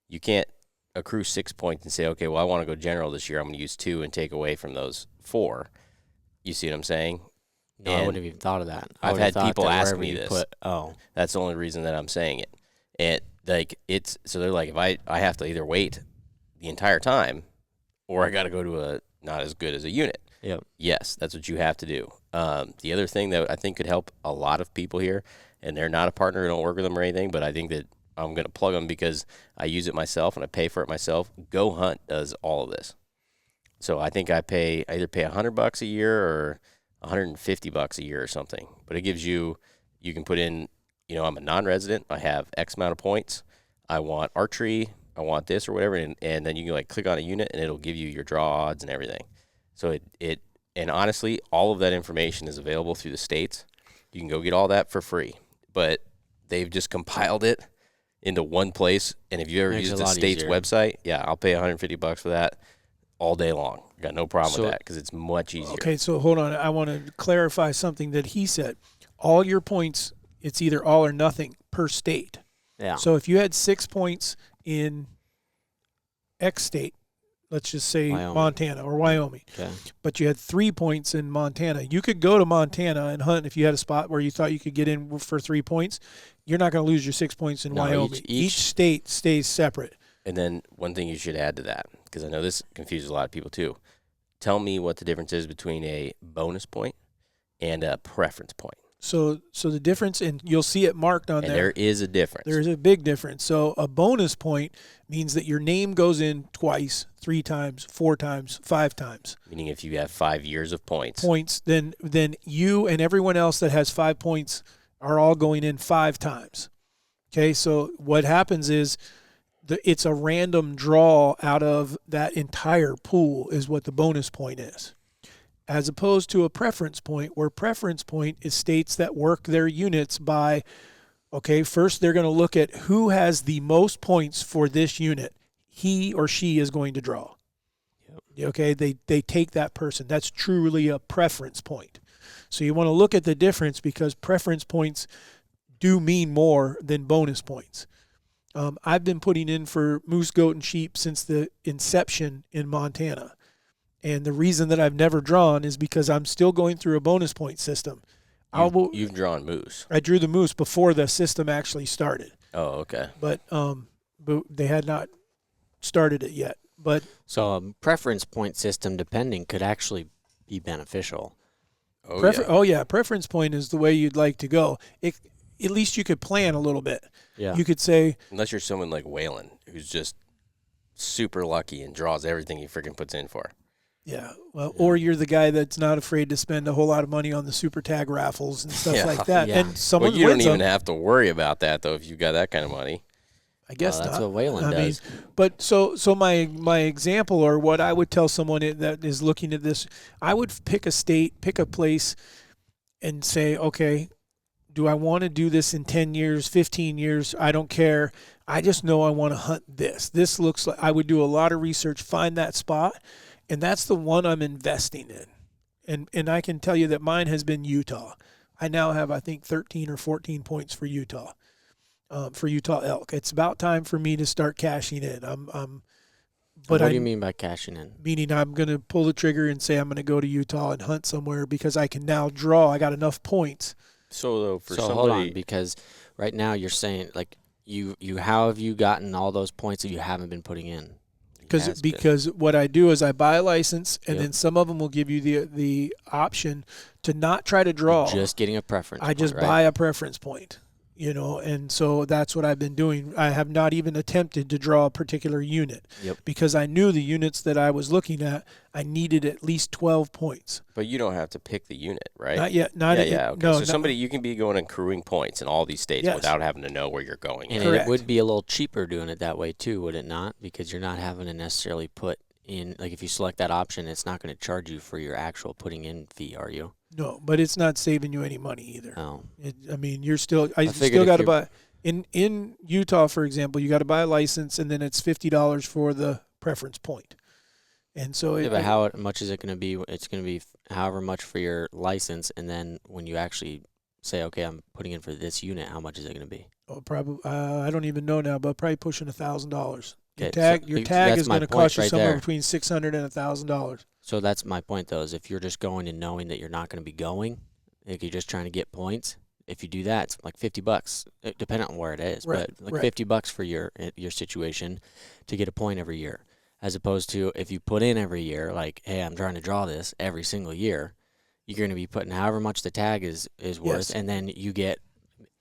you can't accrue 6 points and say, okay, well, I want to go general this year. I'm going to use 2 and take away from those 4. You see what I'm saying?
No, I wouldn't have even thought of that.
I've had people ask me this.
Oh,
that's the only reason that I'm saying it. And like so they're like, if I have to either wait the entire time, or I got to go to a not as good as a unit.
Yep.
Yes, that's what you have to do. The other thing that I think could help a lot of people here, and they're not a partner, I don't work with them or anything, but I think that I'm going to plug them because I use it myself and I pay for it myself. Go Hunt does all of this. So I think I either pay $100 a year or $150 a year or something. But it gives you can put in, I'm a non-resident. I have X amount of points. I want archery. I want this or whatever. And then you can like click on a unit and it'll give you your draw odds and everything. So and honestly, all of that information is available through the states. You can go get all that for free, but they've just compiled it into one place. And if you ever use the state's website, I'll pay $150 for that all day long. Got no problem with that because it's much easier.
Okay, so hold on. I want to clarify something that he said. All your points, it's either all or nothing. per state.
Yeah.
So if you had 6 points in X state, let's just say
Wyoming.
Montana or Wyoming,
Okay.
but you had 3 points in Montana, you could go to Montana and hunt if you had a spot where you thought you could get in for 3 points. You're not going to lose your 6 points in
No,
Wyoming.
each
State stays separate.
And then one thing you should add to that, because I know this confuses a lot of people too. Tell me what the difference is between a bonus point and a preference point.
So the difference, and you'll see it marked on
And
there.
there is a difference.
There's a big difference. So a bonus point means that your name goes in twice, 3 times, 4 times, 5 times.
Meaning if you have 5 years of points.
Then you and everyone else that has 5 points are all going in 5 times. Okay, so what happens is it's a random draw out of that entire pool is what the bonus point is. As opposed to a preference point, where preference point is states that work their units by, okay, first they're going to look at who has the most points for this unit. He or she is going to draw. Yep. Okay, they take that person. That's truly a preference point. So you want to look at the difference because preference points do mean more than bonus points. I've been putting in for moose, goat, and sheep since the inception in Montana. And the reason that I've never drawn is because I'm still going through a bonus point system.
You've drawn moose.
I drew the moose before the system actually started.
Oh, okay.
But they had not started it yet. But
So a preference point system, depending, could actually be beneficial.
preference point is the way you'd like to go. At least you could plan a little bit.
Yeah.
You could say,
Unless you're someone like Waylon, who's just super lucky and draws everything he freaking puts in for.
or you're the guy that's not afraid to spend a whole lot of money on the super tag raffles and stuff like that.
Yeah.
And someone
Well, you don't
wins
even
them.
have to worry about that, though, if you've got that kind of money.
I guess
that's
not.
what Waylon does.
But so my example, or what I would tell someone that is looking at this, I would pick a state, pick a place, and say, okay, do I want to do this in 10 years, 15 years? I don't care. I just know I want to hunt this. This looks like I would do a lot of research, find that spot, and that's the one I'm investing in. And I can tell you that mine has been Utah. I now have, I think, 13 or 14 points for Utah elk. It's about time for me to start cashing in.
What do you mean by cashing in?
Meaning I'm going to pull the trigger and say I'm going to go to Utah and hunt somewhere because I can now draw. I got enough points.
So somebody,
hold on, because right now you're saying like how have you gotten all those points that you haven't been putting in?
Because what I do is I buy a license, and
Yep.
then some of them will give you the option to not try to draw.
Just getting a preference.
I just
point, right?
buy a preference point, and so that's what I've been doing. I have not even attempted to draw a particular unit because I knew the units that I was looking at, I needed at least 12 points.
But you don't have to pick the unit, right?
Not yet.
Okay.
No,
So you can be going and accruing points in all these states
Yes.
without having to know where you're going.
And
Correct.
it would be a little cheaper doing it that way too, would it not? Because you're not having to necessarily put in, like if you select that option, it's not going to charge you for your actual putting in fee, are you?
No, but it's not saving you any money either.
Oh.
You're still. I
figured
still
if
got to
you're-
buy in Utah, for example. You got to buy a license, and then it's $50 for the preference point. And so,
Yeah, but how much is it going to be? It's going to be however much for your license, and then when you actually say, okay, I'm putting in for this unit, how much is it going to be?
probably I don't even know now, but probably pushing $1,000. Your
Okay,
tag,
so
tag
that's
is
my
going to
point
cost you
right
somewhere
there.
between $600 and $1,000.
So that's my point, though, is if you're just going and knowing that you're not going to be going, like you're just trying to get points, if you do that, it's like $50, depending on where it is,
Right,
but like
right.
$50 for your situation to get a point every year, as opposed to if you put in every year, like, hey, I'm trying to draw this every single year, you're going to be putting however much the tag is worth,
Yes.
and then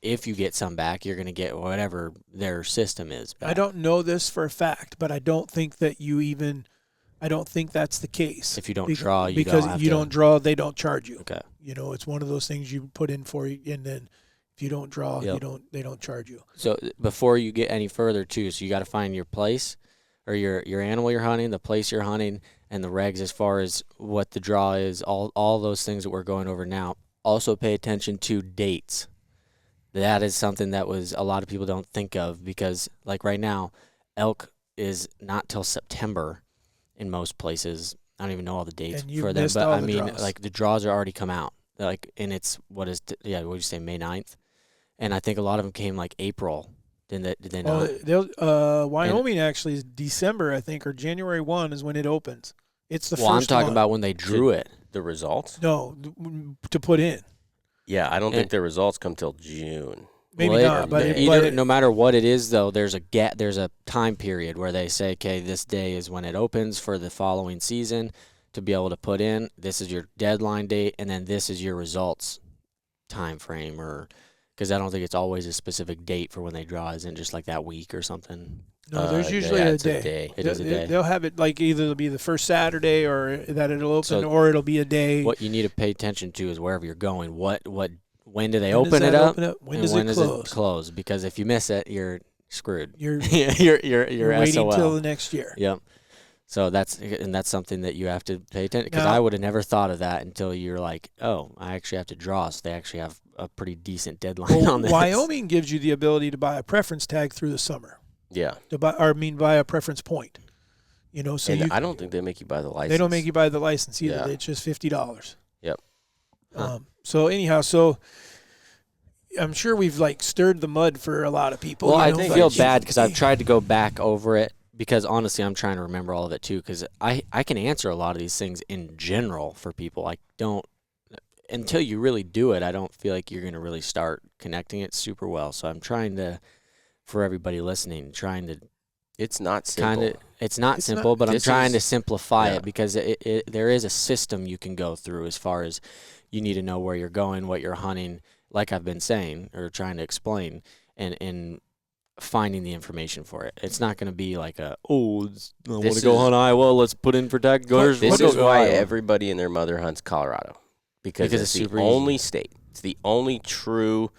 if you get some back, you're going to get whatever their system is back.
I don't know this for a fact, but I don't think that I don't think that's the case.
If you don't draw, you
because
don't have
you
to.
don't draw, they don't charge you.
Okay.
It's one of those things you put in for, and then if you don't draw,
Yep.
they don't charge you.
So before you get any further, too, so you got to find your place or your animal you're hunting, the place you're hunting, and the regs as far as what the draw is, all those things that we're going over now. Also pay attention to dates. That is something that a lot of people don't think of because, like right now, elk is not till September in most places. I don't even know all the dates
And you've
for them,
missed
but
all
I
the
mean,
draws.
like the draws are already come out. Like, and it's what did you say, May 9th? and I think a lot of them came like April. Did they not?
Wyoming actually is December, I think, or January 1 is when it opens. It's the
Well, I'm
first
talking
one.
about when they drew it.
The results?
No, to put in.
Yeah, I don't think the results come till June.
Maybe
Well,
not, but
no matter what it is, though, there's a time period where they say, okay, this day is when it opens for the following season to be able to put in. This is your deadline date, and then this is your results time frame, or because I don't think it's always a specific date for when they draw, isn't just like that week or something.
no, there's usually
yeah,
a
it's
day.
It is a day.
They'll have it like either it'll be the first Saturday or that it'll open,
So
or it'll be a day.
What you need to pay attention to is wherever you're going. When do they
When does
open it
that
up?
open up? When
and
does
when
it
does
close?
it close? Because if you miss it, you're screwed.
You're
you're
waiting
SOL.
till the next year.
Yep. So that's something that you have to pay attention, because
Now-
I would have never thought of that until you're like, oh, I actually have to draw. So they actually have a pretty decent deadline
Well,
on this.
Wyoming gives you the ability to buy a preference tag through the summer.
Yeah.
Buy a preference point. So
And I don't think they make you buy the license.
they don't make you buy the license either.
Yeah.
It's just $50.
Yep.
Huh.
So anyhow, I'm sure we've stirred the mud for a lot of people.
Well, I
but
feel bad because I've tried to go back over it, because honestly, I'm trying to remember all of it too, because I can answer a lot of these things in general for people. I don't, until you really do it, I don't feel like you're going to really start connecting it super well. So I'm trying to, for everybody listening,
It's not simple.
it's not
It's
simple,
not-
but I'm
this
trying to
is-
simplify
yeah.
it, because there is a system you can go through as far as you need to know where you're going, what you're hunting, like I've been saying or trying to explain, and finding the information for it. It's not going to be like I want
This
to go
is-
hunt Iowa, let's put in for tag gunners.
This
let's
is
go
why
Iowa.
everybody and their mother hunts Colorado. Because
Because
it's
it's
the
super
only
easy.
state. It's the only true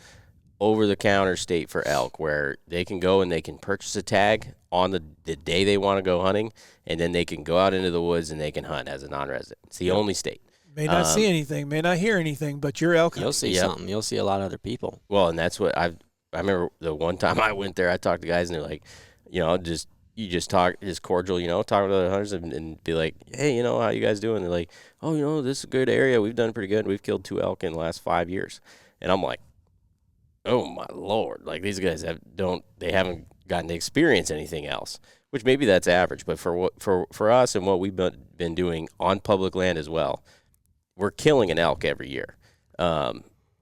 over-the-counter state for elk, where they can go and they can purchase a tag on the day they want to go hunting, and then they can go out into the woods and they can hunt as a non-resident. It's the only state.
may not see anything, may not hear anything, but you're elk
You'll
hunting.
see
Yep.
something. You'll see a lot of other people.
Well, and that's what I remember the one time I went there, I talked to guys and they're like, you just talk, just cordial, talk with other hunters and be like, hey, how you guys doing? They're like, oh, this is a good area. We've done pretty good. We've killed 2 elk in the last 5 years. And I'm like, oh my Lord. Like, these guys they haven't gotten to experience anything else, which maybe that's average. But for us and what we've been doing on public land as well, we're killing an elk every year.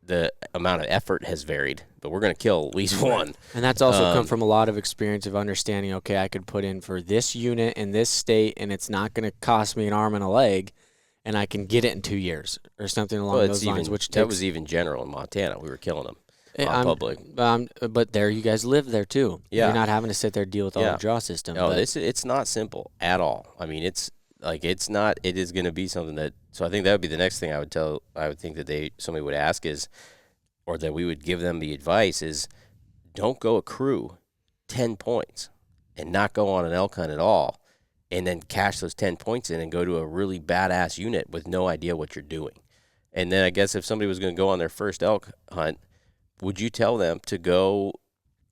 The amount of effort has varied, but we're going to kill at least one.
And that's also come from a lot of experience of understanding, okay, I could put in for this unit in this state, and it's not going to cost me an arm and a leg, and I can get it in 2 years or something along
Well,
those lines, which
that
takes
was even general in Montana. We were killing them on
I'm-
public.
But there, you guys live there too.
Yeah.
You're not having to sit there and deal with all
Yeah.
the draw system.
No,
but
it's not simple at all. I mean, it's not. It is going to be something that. So I think that would be the next thing I would think that somebody would ask is, or that we would give them the advice is, don't go accrue 10 points and not go on an elk hunt at all, and then cash those 10 points in and go to a really badass unit with no idea what you're doing. And then I guess if somebody was going to go on their first elk hunt, would you tell them to go?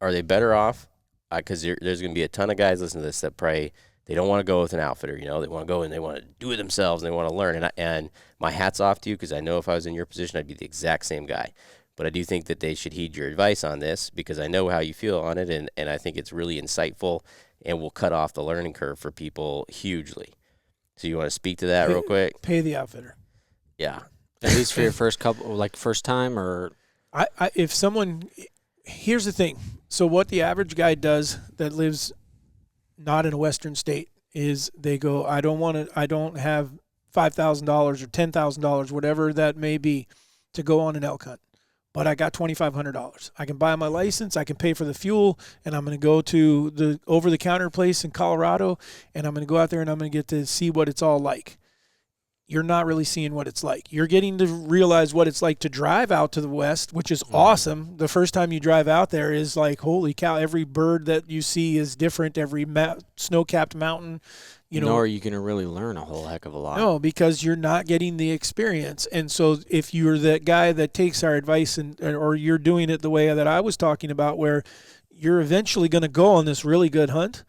Are they better off? Because there's going to be a ton of guys listening to this that probably they don't want to go with an outfitter. They want to go and they want to do it themselves and they want to learn. And my hat's off to you, because I know if I was in your position, I'd be the exact same guy. But I do think that they should heed your advice on this, because I know how you feel on it, and I think it's really insightful and will cut off the learning curve for people hugely. So you want to speak to that real quick?
Pay the outfitter.
Yeah.
at least for your first time, or
If someone, here's the thing. So what the average guy does that lives not in a Western state is they go, I don't have $5,000 or $10,000, whatever that may be, to go on an elk hunt. But I got $2,500. I can buy my license, I can pay for the fuel, and I'm going to go to the over-the-counter place in Colorado, and I'm going to go out there and I'm going to get to see what it's all like. You're not really seeing what it's like. You're getting to realize what it's like to drive out to the west, which is awesome. The first time you drive out there is like, holy cow, every bird that you see is different, every snow-capped mountain.
nor are you going to really learn a whole heck of a lot.
No, because you're not getting the experience. And so if you're that guy that takes our advice or you're doing it the way that I was talking about, where you're eventually going to go on this really good hunt,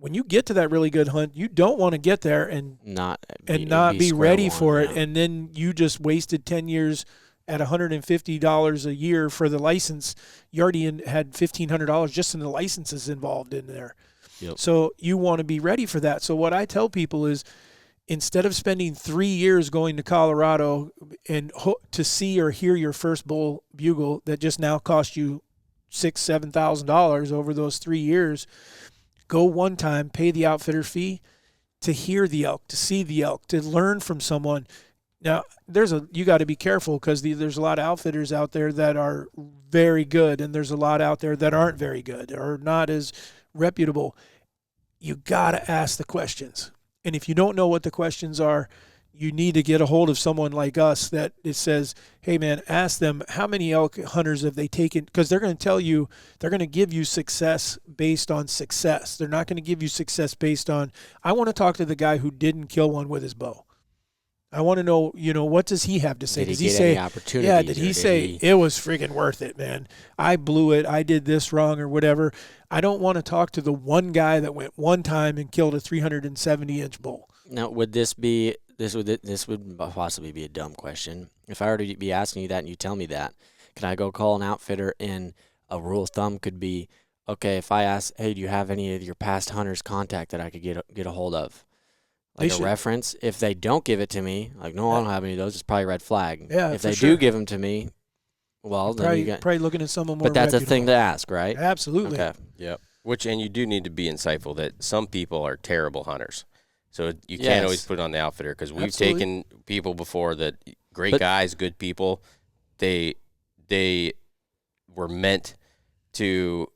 when you get to that really good hunt, you don't want to get there and
not
be
square
ready
one,
for it.
yeah.
And then you just wasted 10 years at $150 a year for the license, you already had $1,500 just in the licenses involved in there.
Yep.
So you want to be ready for that. So what I tell people is, instead of spending 3 years going to Colorado and to see or hear your first bull bugle that just now cost you $6,000-$7,000 over those 3 years, go one time, pay the outfitter fee to hear the elk, to see the elk, to learn from someone. Now, you got to be careful, because there's a lot of outfitters out there that are very good, and there's a lot out there that aren't very good or not as reputable. You got to ask the questions. And if you don't know what the questions are, you need to get a hold of someone like us that it says, hey, man, ask them how many elk hunters have they taken, because they're going to tell you, they're going to give you success based on success. They're not going to give you success based on, I want to talk to the guy who didn't kill one with his bow. I want to know, what does he have to say?
Did
does
he
he
get
say,
any opportunities?
yeah, did he say it was friggin' worth it, man? I blew it. I did this wrong or whatever. I don't want to talk to the one guy that went one time and killed a 370-inch bull.
Now, would this would possibly be a dumb question. If I were to be asking you that and you tell me that, can I go call an outfitter, and a rule of thumb could be, okay, if I ask, hey, do you have any of your past hunters' contact that I could get a hold of? Like a reference. If they don't give it to me, like, no, I don't have any of those, it's probably a red flag.
Yeah,
if they do give them to me, well, then you got
probably looking at someone more.
But that's
reputable.
a thing to ask, right?
Absolutely.
Okay.
Yep. And you do need to be insightful that some people are terrible hunters. So you can't always put it on the outfitter, because we've taken people before that, great guys, good people, they were meant to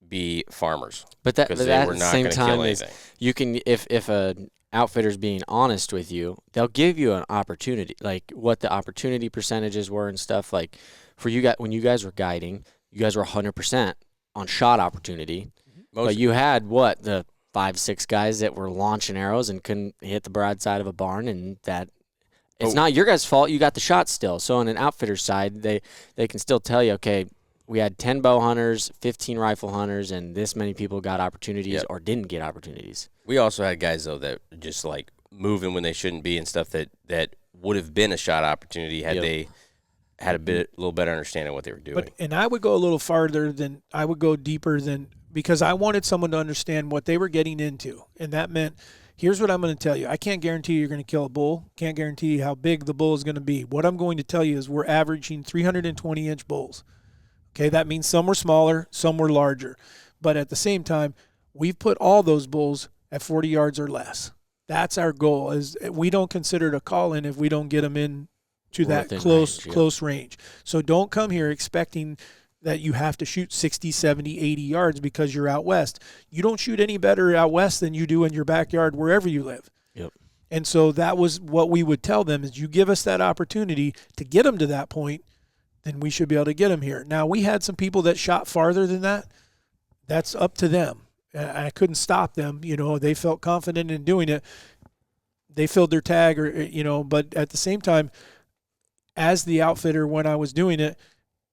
be farmers.
But that
they were
at the
not
same
going to kill
time
anything.
you can, if an outfitter's being honest with you, they'll give you an opportunity, like what the opportunity percentages were and stuff. Like for you guys, when you guys were guiding, you guys were 100% on shot opportunity. But you had the 5-6 guys that were launching arrows and couldn't hit the broadside of a barn, and that it's not your guys' fault. You got the shot still. So on an outfitter's side, they can still tell you, okay, we had 10 bow hunters, 15 rifle hunters, and this many people got opportunities or didn't get opportunities.
We also had guys, though, that just like moving when they shouldn't be and stuff that would have been a shot opportunity had they had a little better understanding of what they were doing.
And I would go a little farther than, I would go deeper than, because I wanted someone to understand what they were getting into. And that meant, here's what I'm going to tell you. I can't guarantee you're going to kill a bull. Can't guarantee how big the bull is going to be. What I'm going to tell you is we're averaging 320-inch bulls. Okay, that means some were smaller, some were larger. But at the same time, we've put all those bulls at 40 yards or less. That's our goal. Is we don't consider it a call-in if we don't get them in to that close range. So don't come here expecting that you have to shoot 60, 70, 80 yards because you're out west. You don't shoot any better out west than you do in your backyard wherever you live.
Yep.
And so that was what we would tell them, is you give us that opportunity to get them to that point, then we should be able to get them here. Now, we had some people that shot farther than that. That's up to them. I couldn't stop them. They felt confident in doing it. They filled their tag, but at the same time, as the outfitter, when I was doing it,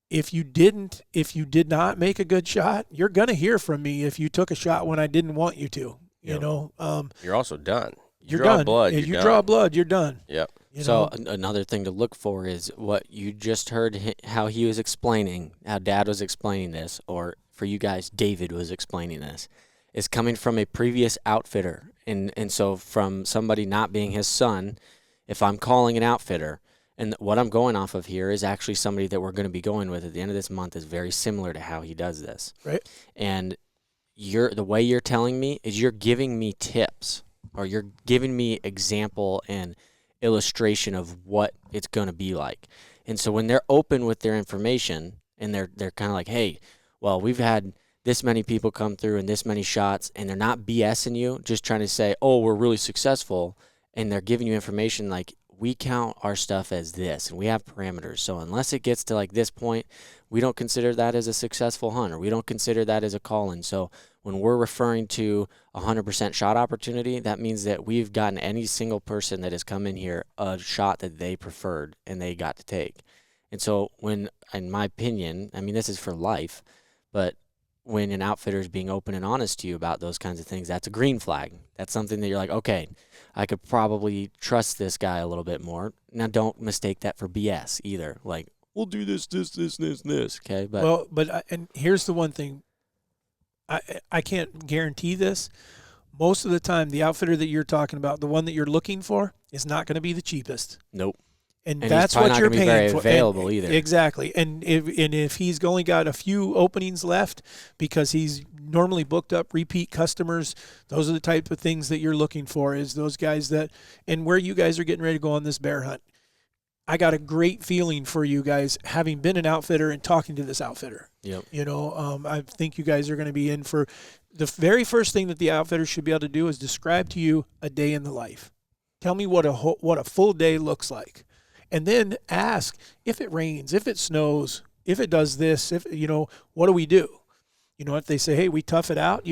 if you did not make a good shot, you're going to hear from me if you took a shot when I didn't want you to.
You're also done.
You're
draw
done.
blood.
If you draw blood, you're done.
Yep.
So another thing to look for is what you just heard, how he was explaining, how Dad was explaining this, or for you guys, David was explaining this, is coming from a previous outfitter. And so from somebody not being his son, if I'm calling an outfitter, and what I'm going off of here is actually somebody that we're going to be going with at the end of this month is very similar to how he does this.
Right.
And the way you're telling me is you're giving me tips, or you're giving me example and illustration of what it's going to be like. And so when they're open with their information and they're kind of like, hey, well, we've had this many people come through and this many shots, and they're not BSing you, just trying to say, oh, we're really successful, and they're giving you information like, we count our stuff as this, and we have parameters. So unless it gets to like this point, we don't consider that as a successful hunt, or we don't consider that as a call-in. So when we're referring to 100% shot opportunity, that means that we've gotten any single person that has come in here a shot that they preferred and they got to take. And so when, in my opinion, I mean, this is for life, but when an outfitter is being open and honest to you about those kinds of things, that's a green flag. That's something that you're like, okay, I could probably trust this guy a little bit more. Now, don't mistake that for BS either. Like,
we'll do this, this.
Okay, but
Well, and here's the one thing. I can't guarantee this. Most of the time, the outfitter that you're talking about, the one that you're looking for, is not going to be the cheapest.
nope.
And
And
that's
he's probably
what
not
you're
gonna be
paying
very
for.
available
And-
either.
Exactly. And if he's only got a few openings left because he's normally booked up repeat customers, those are the type of things that you're looking for, is those guys that, and where you guys are getting ready to go on this bear hunt. I got a great feeling for you guys, having been an outfitter and talking to this outfitter.
Yep.
You know, I think you guys are going to be in for the very first thing that the outfitter should be able to do is describe to you a day in the life. Tell me what a full day looks like, and then ask if it rains, if it snows, if it does this, if what do we do? You know, if they say, hey, we tough it out,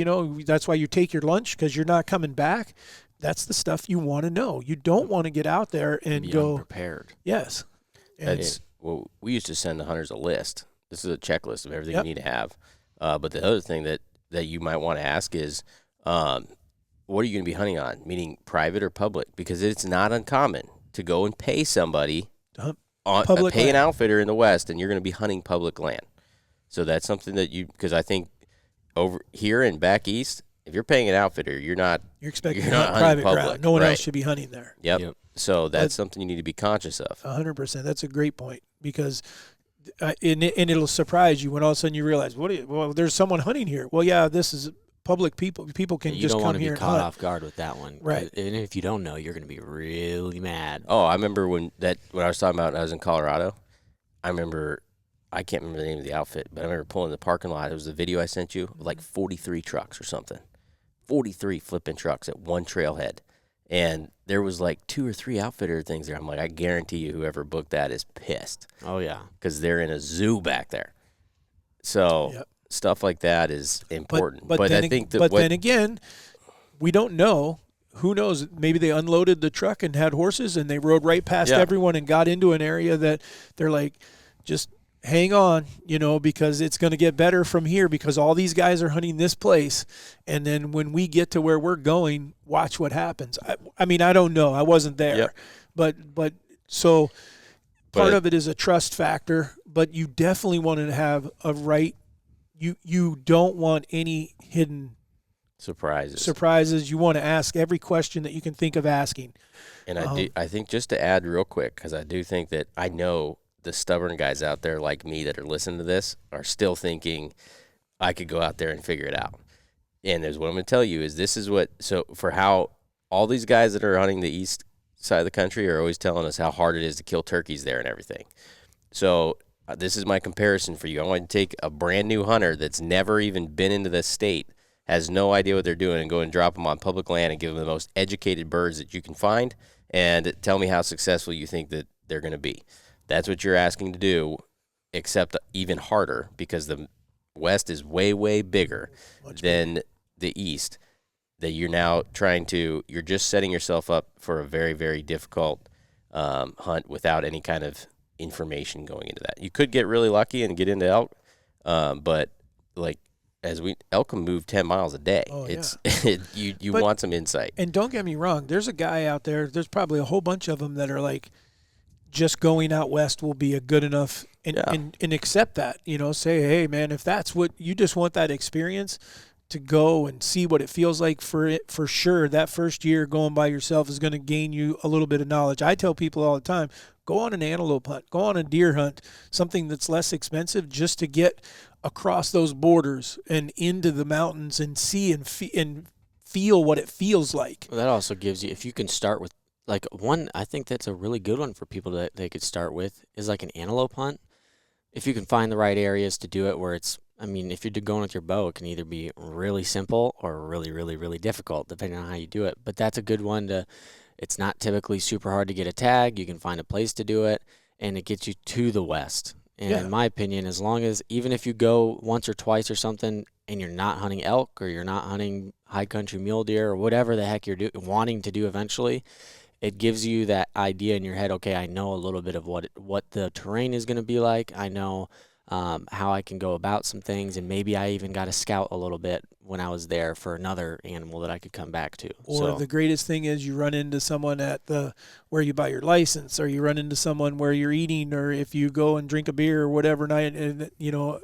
that's why you take your lunch because you're not coming back. That's the stuff you want to know. You don't want to get out there and
Be
go,
unprepared.
yes. And
That's well, we used to send the hunters a list. This is a checklist of everything
Yep.
you need to have. But the other thing that you might want to ask is, what are you going to be hunting on? Meaning private or public? Because it's not uncommon to go and pay somebody
hunt
on
public
pay an
land.
outfitter in the West, and you're going to be hunting public land. So that's something that because I think over here and back east, if you're paying an outfitter, you're not.
You're expecting
You're
to
not
hunt private
hunting
ground.
public,
No one
right.
else should be hunting there.
Yep.
Yep.
So that's
But-
something you need to be conscious of.
100%. That's a great point because, and it'll surprise you when all of a sudden you realize, well, there's someone hunting here. Well, yeah, this is public people. People can
You
just
don't
come
want to
here
be
and
caught
hunt.
off guard with that one.
Right.
And if you don't know, you're going to be really mad.
Oh, I remember when I was talking about when I was in Colorado. I can't remember the name of the outfit, but I remember pulling in the parking lot. It was the video I sent you, of like 43 trucks or something. 43 flipping trucks at one trailhead. And there was like 2 or 3 outfitter things there. I'm like, I guarantee you whoever booked that is pissed
Oh, yeah.
because they're in a zoo back there. So
Yep.
stuff like that is important.
But
I
then,
think that
then again, we don't know. Who knows? Maybe they unloaded the truck and had horses and they rode right past
Yeah.
everyone and got into an area that they're like, just hang on, because it's going to get better from here because all these guys are hunting this place. And then when we get to where we're going, watch what happens. I mean, I don't know. I wasn't there.
Yep.
But so part
But-
of it is a trust factor, but you definitely want to have a right. You don't want any hidden surprises. You want to ask every question that you can think of asking.
And I think just to add real quick, because I do think that I know the stubborn guys out there like me that are listening to this are still thinking I could go out there and figure it out. And there's what I'm going to tell you is for how all these guys that are hunting the east side of the country are always telling us how hard it is to kill turkeys there and everything. So this is my comparison for you. I want to take a brand new hunter that's never even been into this state, has no idea what they're doing, and go and drop them on public land and give them the most educated birds that you can find and tell me how successful you think that they're going to be. That's what you're asking to do, except even harder because the West is way, way bigger than the East. That you're now you're just setting yourself up for a very, very difficult hunt without any kind of information going into that. You could get really lucky and get into elk, but like elk can move 10 miles a day.
Oh,
It's you
But-
want some insight.
And don't get me wrong, there's a guy out there, there's probably a whole bunch of them that are like, just going out west will be a good enough and accept that, say, hey man, if that's what you just want, that experience to go and see what it feels like for sure. That first year going by yourself is going to gain you a little bit of knowledge. I tell people all the time, go on an antelope hunt, go on a deer hunt, something that's less expensive just to get across those borders and into the mountains and see and feel what it feels like.
Well, that also gives you, if you can start with, like one, I think that's a really good one for people that they could start with is like an antelope hunt. If you can find the right areas to do it where it's, I mean, if you're going with your bow, it can either be really simple or really, really, really difficult depending on how you do it. But that's a good one it's not typically super hard to get a tag. You can find a place to do it and it gets you to the West. And in my opinion, as long as, even if you go once or twice or something and you're not hunting elk or you're not hunting high country mule deer or whatever the heck you're wanting to do eventually, it gives you that idea in your head, okay, I know a little bit of what the terrain is going to be like. I know how I can go about some things, and maybe I even got to scout a little bit when I was there for another animal that I could come back to.
Or
So,
the greatest thing is you run into someone at the where you buy your license, or you run into someone where you're eating, or if you go and drink a beer or whatever night, and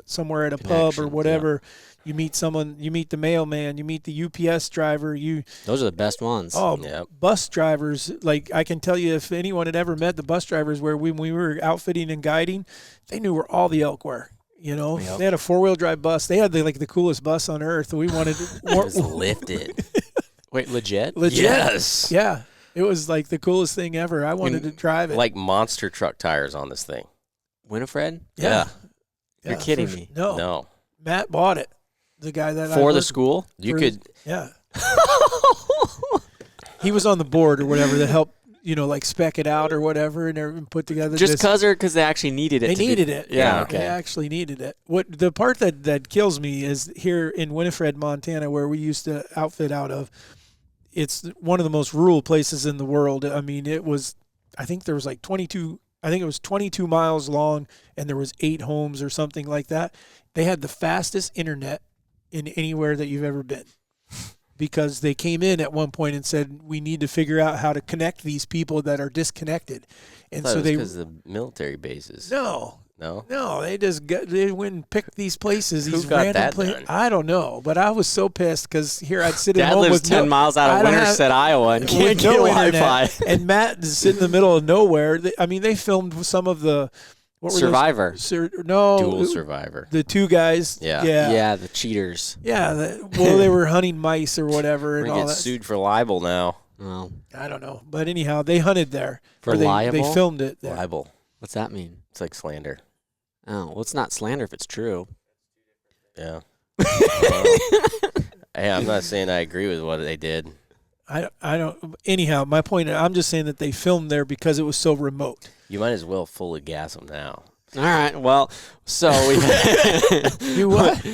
somewhere at a pub or
Connections,
whatever, you meet someone, you meet the mailman, you meet the UPS driver,
those are the best ones.
Yep.
bus drivers. Like, I can tell you, if anyone had ever met the bus drivers where when we were outfitting and guiding, they knew where all the elk were.
Yep.
They had a 4-wheel drive bus. They had the coolest bus on earth. We wanted to
Just lift it.
Wait, legit?
legit.
Yes.
Yeah. It was like the coolest thing ever. I wanted to drive it.
Like monster truck tires on this thing.
Winifred?
yeah.
You're kidding
for-
me.
No.
No.
Matt bought it. The guy that I
For the
worked-
school?
You
for-
could.
Yeah. He was on the board or whatever that helped, like spec it out or whatever and put together
Just
this.
because they actually needed it.
They
to be-
needed it.
Yeah,
They
okay.
actually needed it. What the part that kills me is here in Winifred, Montana, where we used to outfit out of. It's one of the most rural places in the world. I mean, I think there was like 22. I think it was 22 miles long, and there was 8 homes or something like that. They had the fastest internet in anywhere that you've ever been. Because they came in at one point and said, we need to figure out how to connect these people that are disconnected. And so they
because of the military bases.
no, they just they went and picked these places.
Who
These
got
random
that
places.
done?
I don't know, but I was so pissed because here I'd sit at
Dad
home
lives
with
10 miles out
I
of
don't have-
Winterset, Iowa, and can't
with
get
no
Wi-Fi.
internet. And Matt is sitting in the middle of nowhere. They filmed some of the what were
Survivor.
Those?
Oh,
Dual Survivor.
The 2 guys.
Yeah.
yeah.
The cheaters.
Yeah, they were hunting mice or whatever
We're
and
going
all
to get
that.
sued for libel now.
Oh,
I don't know, but anyhow, they hunted there.
For
Or they
liable?
filmed it there.
Libel.
what's that mean?
It's like slander.
Oh, well, it's not slander if it's true.
Yeah. Hey, I'm not saying I agree with what they did.
I don't. Anyhow, my point. I'm just saying that they filmed there because it was so remote.
You might as well fully gas them now.
All right. Well, so we.
You what?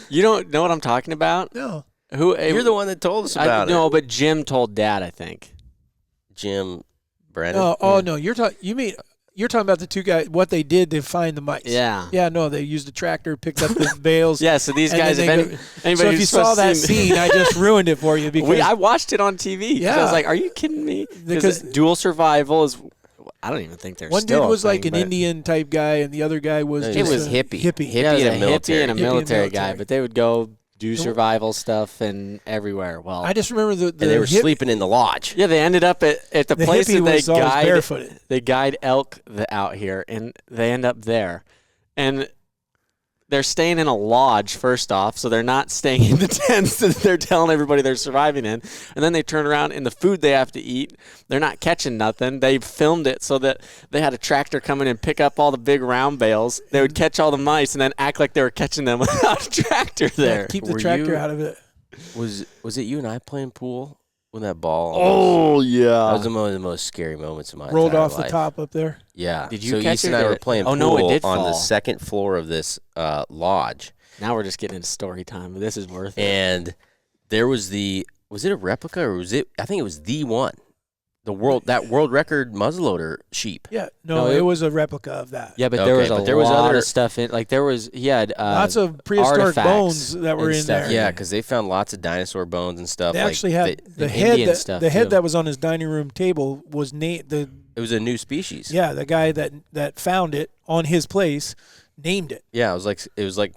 You don't know what I'm talking about?
No.
Who?
You're the one that told us about it.
No, but Jim told Dad, I think.
Jim Brennan.
No. You're talking. You're talking about the 2 guys. What they did to find the mice.
Yeah.
Yeah. No, they used a tractor, picked up the bales.
Yeah. So these
And
guys,
then
if
they
anybody
So if
who's
you saw
supposed to
that
see-
scene, I just ruined it for you because
I watched it on TV. 'cause I
Yeah.
was like, "Are you kidding me?"
Because-
dual survival is. I don't even think there's
one
still
dude
a
was like
thing,
an
but-
Indian type guy, and the other guy was
It
just
was
a
hippie.
Hippie.
Hippie
Yeah, it was
and
a
a military.
hippie and a
Hippie and
military guy,
military.
but they would go do survival stuff and everywhere. Well,
I just remember the
And they were sleeping in the lodge.
yeah, they ended up at the
The
place
hippie
that they
was always
guide.
barefooted.
They guide elk out here, and they end up there, and they're staying in a lodge first off, so they're not staying in the tents that they're telling everybody they're surviving in. And then they turn around and the food they have to eat, they're not catching nothing. They filmed it so that they had a tractor come in and pick up all the big round bales. They would catch all the mice and then act like they were catching them without a tractor there.
Keep the
Were
tractor
you-
out of it.
Was it you and I playing pool when that ball?
Oh
that
yeah.
was one of the most scary moments of my
Rolled
entire
off the
life.
top up there.
Yeah.
Did you
so
catch
East and
it
I
or-
were playing
Oh,
pool
no, it did
on the
fall.
2nd floor of this lodge,
Now we're just getting into story time, but this is worth it.
and there was was it a replica or was it? I think it was the one, that world record muzzleloader sheep.
Yeah.
No,
No,
it-
it was a replica of that.
Yeah, but
Okay,
there was
but
a
there was
lot
other-
of stuff in. Like he had
Lots of prehistoric
artifacts
bones that were
and
in
stuff.
there.
Yeah, because they found lots of dinosaur bones and stuff.
They
like
actually had
that-
the
and
head
Indian
that
stuff,
the head
too.
that was on his dining room table was named
it was a new species.
Yeah, the guy that found it on his place named it.
Yeah, it was like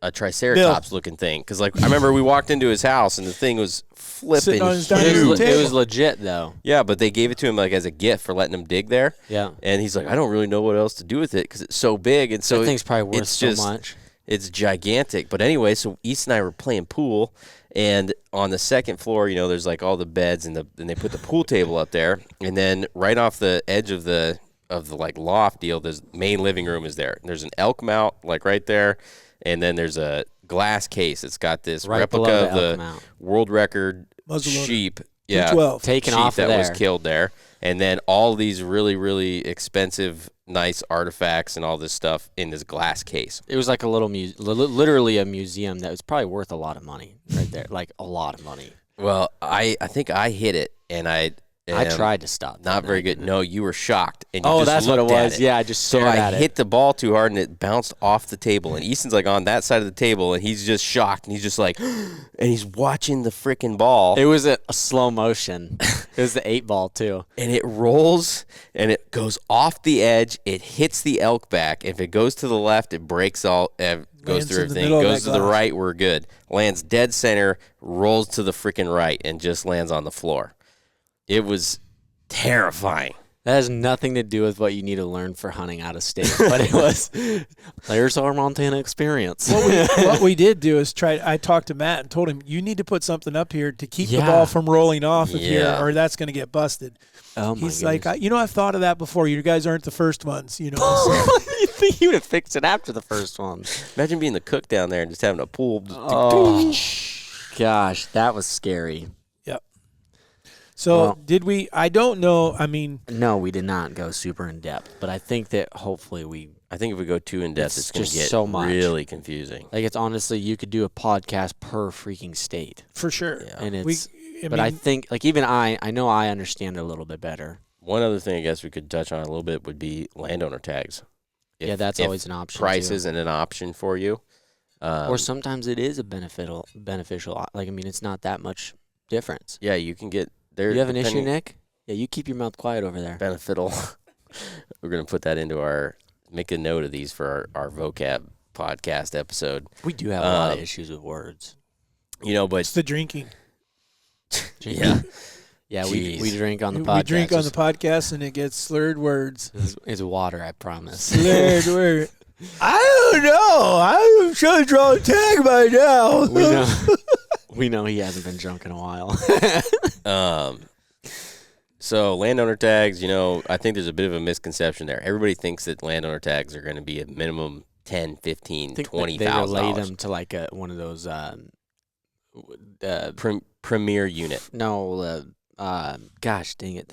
a triceratops looking thing. Because I remember we walked into his house and the thing was flipping
Sitting on his dining room
huge.
table.
It was legit though.
Yeah, but they gave it to him as a gift for letting him dig there.
Yeah,
And he's like, I don't really know what else to do with it because it's so big and so
that thing's probably worth
it's
so
just
much.
it's gigantic. But anyway, so East and I were playing pool, and on the 2nd floor, there's like all the beds and they put the pool table up there, and then right off the edge of the like loft deal, the main living room is there. There's an elk mount like right there, and then there's a glass case. It's got this
Right below
replica
the
of
elk
the
mount.
world record
Muzzleloader.
sheep. Yeah,
212.
Taken
sheep
off
that
of
was
there.
killed there, and then all these really, really expensive, nice artifacts and all this stuff in this glass case.
It was like a little literally a museum that was probably worth a lot of money right there, like a lot of money.
Well, I think I hit it, and
I tried to stop.
Not very good. No, you were shocked. And you
Oh,
just
that's what it
looked at
was. Yeah, I just
So
stared
I
at it.
hit the ball too hard, and it bounced off the table. And Easton's like on that side of the table, and he's just shocked. And he's just like, and he's watching the freaking ball.
It was a slow motion. It was the 8-ball too.
And it rolls, and it goes off the edge. It hits the elk back. If it goes to the left, it breaks all, goes
Lands
through
in the
everything.
middle of
Goes
that
to the
glass.
right, we're good. Lands dead center, rolls to the freaking right, and just lands on the floor. It was terrifying.
That has nothing to do with what you need to learn for hunting out of state, but it was. There's our Montana experience.
What we did do is I talked to Matt and told him, you need to put something up here to keep the
Yeah.
ball from rolling off of here,
Yeah.
or that's going to get busted.
Oh my
He's like,
goodness.
I've thought of that before. You guys aren't the first ones, you know. So-
You think you would have fixed it after the first one?
Imagine being the cook down there and just having a pool.
Oh, gosh, that was scary.
So
Well-
did we? I don't know. I mean,
No, we did not go super in depth, but I think that hopefully we
I think if we go too in depth,
It's
it's going to
just
get
so much.
really confusing.
like it's honestly you could do a podcast per freaking state,
for sure.
Yeah.
and
We,
it's. But I think like even I know I understand it a little bit better.
One other thing I guess we could touch on a little bit would be landowner tags.
Yeah, that's
if
always an option.
price
too.
isn't an option for you.
Or sometimes it is a beneficial. Like I mean, it's not that much difference.
Yeah, you can get there.
You have an issue, Nick? Yeah, you keep your mouth quiet over there.
Beneficial. We're going to put that into make a note of these for our vocab podcast episode.
We do have a lot of
Um,
issues with words.
You know,
it's
but
the drinking.
yeah,
Yeah, we
Jeez.
drink on the podcast.
We drink on the podcast and it gets slurred words.
It's water, I promise.
Slurred word. I don't know. I'm sure to draw a tag by now.
we know. We know he hasn't been drunk in a while.
So landowner tags, you know, I think there's a bit of a misconception there. Everybody thinks that landowner tags are going to be a minimum 10, 15,
I think
$20,000.
they relate them to like one of those.
Premier unit.
No, gosh, dang it,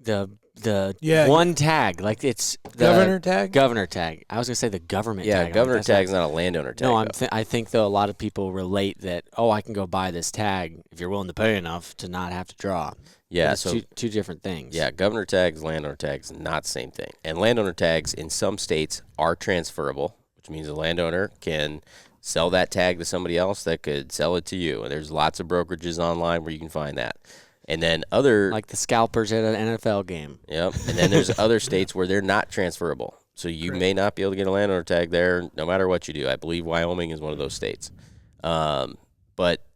the
Yeah,
one tag, like it's the
Governor tag?
Governor tag. I was gonna say the government.
Yeah,
tag. I'm like,
governor
that's not-
tag's not a landowner tag.
No,
though.
I think though a lot of people relate that. Oh, I can go buy this tag if you're willing to pay enough to not have to draw.
Yeah,
But it's
so
two different things.
yeah, governor tags, landowner tags, not the same thing. And landowner tags in some states are transferable, which means a landowner can sell that tag to somebody else that could sell it to you. And there's lots of brokerages online where you can find that. And then other
like the scalpers at an NFL game.
Yep. And then there's other states where they're not transferable. So you may not be able to get a landowner tag there no matter what you do. I believe Wyoming is one of those states. But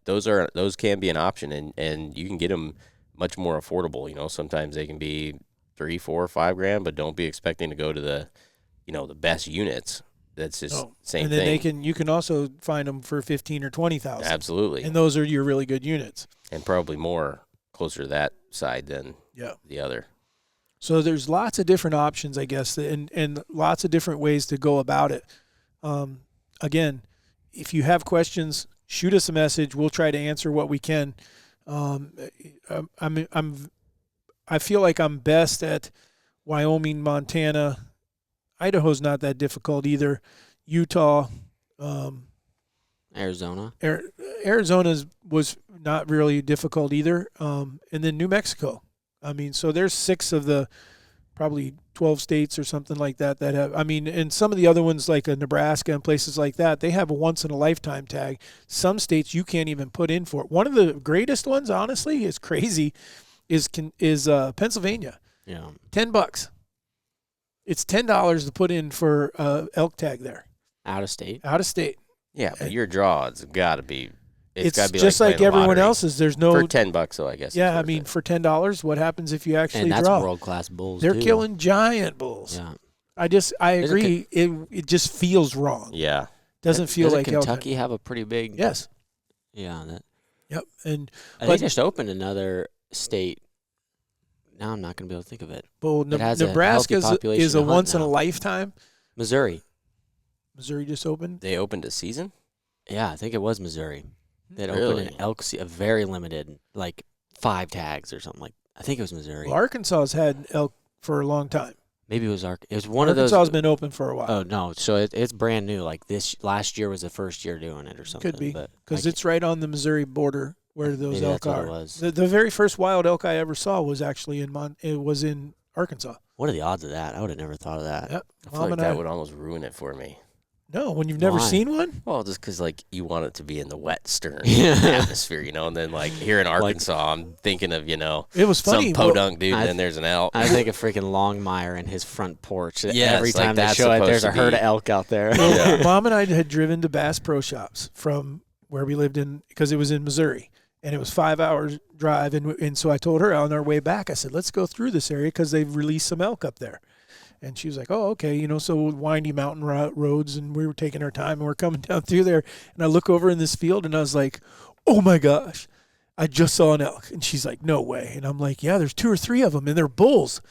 those can be an option, and you can get them much more affordable. You know, sometimes they can be $3, $4, $5 but don't be expecting to go to the best units. That's just same
and then
thing.
you can also find them for 15 or 20,000.
Absolutely.
And those are your really good units.
And probably more closer to that side than
Yeah.
the other.
So there's lots of different options, I guess, and lots of different ways to go about it. Again, if you have questions, shoot us a message. We'll try to answer what we can. I feel like I'm best at Wyoming, Montana. Idaho's not that difficult either. Utah,
Arizona.
Arizona was not really difficult either. And then New Mexico. I mean, so there's 6 of the probably 12 states or something like that have, I mean, and some of the other ones like Nebraska and places like that, they have a once in a lifetime tag. Some states you can't even put in for it. One of the greatest ones, honestly, is crazy, is Pennsylvania.
Yeah.
$10. It's $10 to put in for elk tag there,
Out of state.
out of state.
Yeah, but your draw has got to be.
It's
got to be
just like
playing the
everyone
lottery.
else's. There's no
For $10, though, I guess.
Yeah, I mean, for $10, what happens if you actually
And that's
draw?
world class bulls.
They're
too.
killing giant bulls.
Yeah.
I
There's a
agree. It just feels wrong.
Yeah.
Doesn't feel
Doesn't
like elk
Kentucky have a pretty big.
Yes.
Yeah.
Yep. And
They just opened another state. Now I'm not going to be able to think of it.
well,
It has a
Nebraska
healthy population
is
to
a
hunt
once in a
now.
lifetime.
Missouri.
Missouri just opened.
They opened a season?
Yeah, I think it was Missouri. That opened
Really?
an elk, a very limited, like 5 tags or something like. I think it was Missouri.
Well, Arkansas has had elk for a long time.
Maybe it was It was one of those.
Arkansas has been open for a while.
Oh no! So it's brand new. Like last year was the first year doing it or something.
Could be
but
because
I
it's right on the Missouri border. where those
Maybe
elk
that's what
are.
it was.
The very first wild elk I ever saw was actually in Arkansas.
What are the odds of that? I would have never thought of that.
Yep.
I feel like that would almost ruin it for me.
No, when you've never
Why?
seen one?
Well, just because, like, you want it to be in the wet, stern
Yeah.
atmosphere, and then, like, here in Arkansas, I'm thinking of,
It was funny.
some podunk dude, and then there's an elk.
I think of freaking Longmire and his front porch.
Yes,
Every
like
time they
that's
show it,
supposed
there's
to
a herd
be-
of elk out there.
Yeah.
Mom and I had driven to Bass Pro Shops from where we lived because it was in Missouri, and it was 5 hours drive. And so I told her on our way back, I said, let's go through this area because they've released some elk up there. And she was like, oh, okay, so windy mountain roads, and we were taking our time, and we're coming down through there. And I look over in this field, and I was like, oh, my gosh, I just saw an elk. And she's like, no way. And I'm like, yeah, there's 2 or 3 of them, and they're bulls.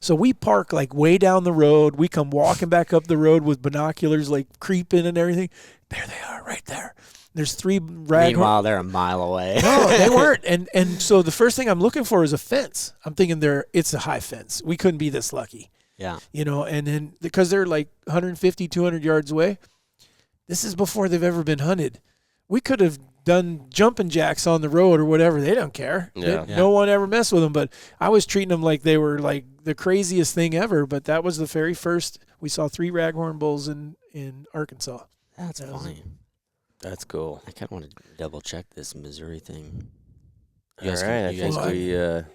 So we park, like, way down the road. We come walking back up the road with binoculars, like, creeping and everything. There they are right there. There's 3 raghorn.
Meanwhile, they're a mile away.
No, they weren't. And so the first thing I'm looking for is a fence. I'm thinking it's a high fence. We couldn't be this lucky.
Yeah.
And then because they're like 150, 200 yards away, this is before they've ever been hunted. We could have done jumping jacks on the road or whatever. They don't care.
Yeah.
No one ever messed with them, but I was treating them like they were like the craziest thing ever. But that was the very first. We saw 3 raghorn bulls in Arkansas.
That's
That was
funny.
That's cool.
I kind of want to double check this Missouri thing.
All right, I think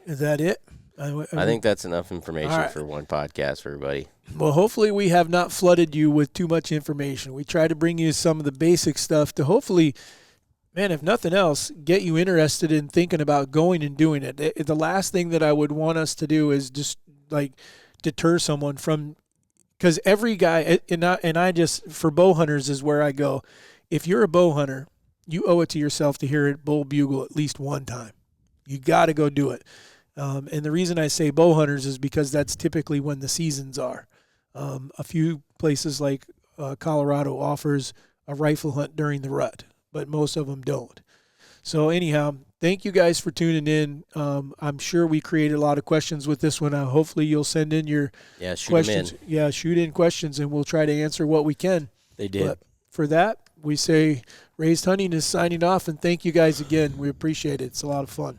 Is that it?
I think that's enough information
All right.
for one podcast for everybody.
Well, hopefully we have not flooded you with too much information. We try to bring you some of the basic stuff to hopefully, man, if nothing else, get you interested in thinking about going and doing it. The last thing that I would want us to do is just like deter someone from, because every guy, and I just, for bow hunters is where I go. If you're a bow hunter, you owe it to yourself to hear it bull bugle at least one time. You got to go do it. And the reason I say bow hunters is because that's typically when the seasons are. A few places like Colorado offers a rifle hunt during the rut, but most of them don't. So anyhow, thank you guys for tuning in. I'm sure we created a lot of questions with this one. Hopefully you'll send in your questions.
Them in.
Yeah, shoot in questions, and we'll try to answer what we can.
They did.
But for that, we say Raised Hunting is signing off, and thank you guys again. We appreciate it. It's a lot of fun.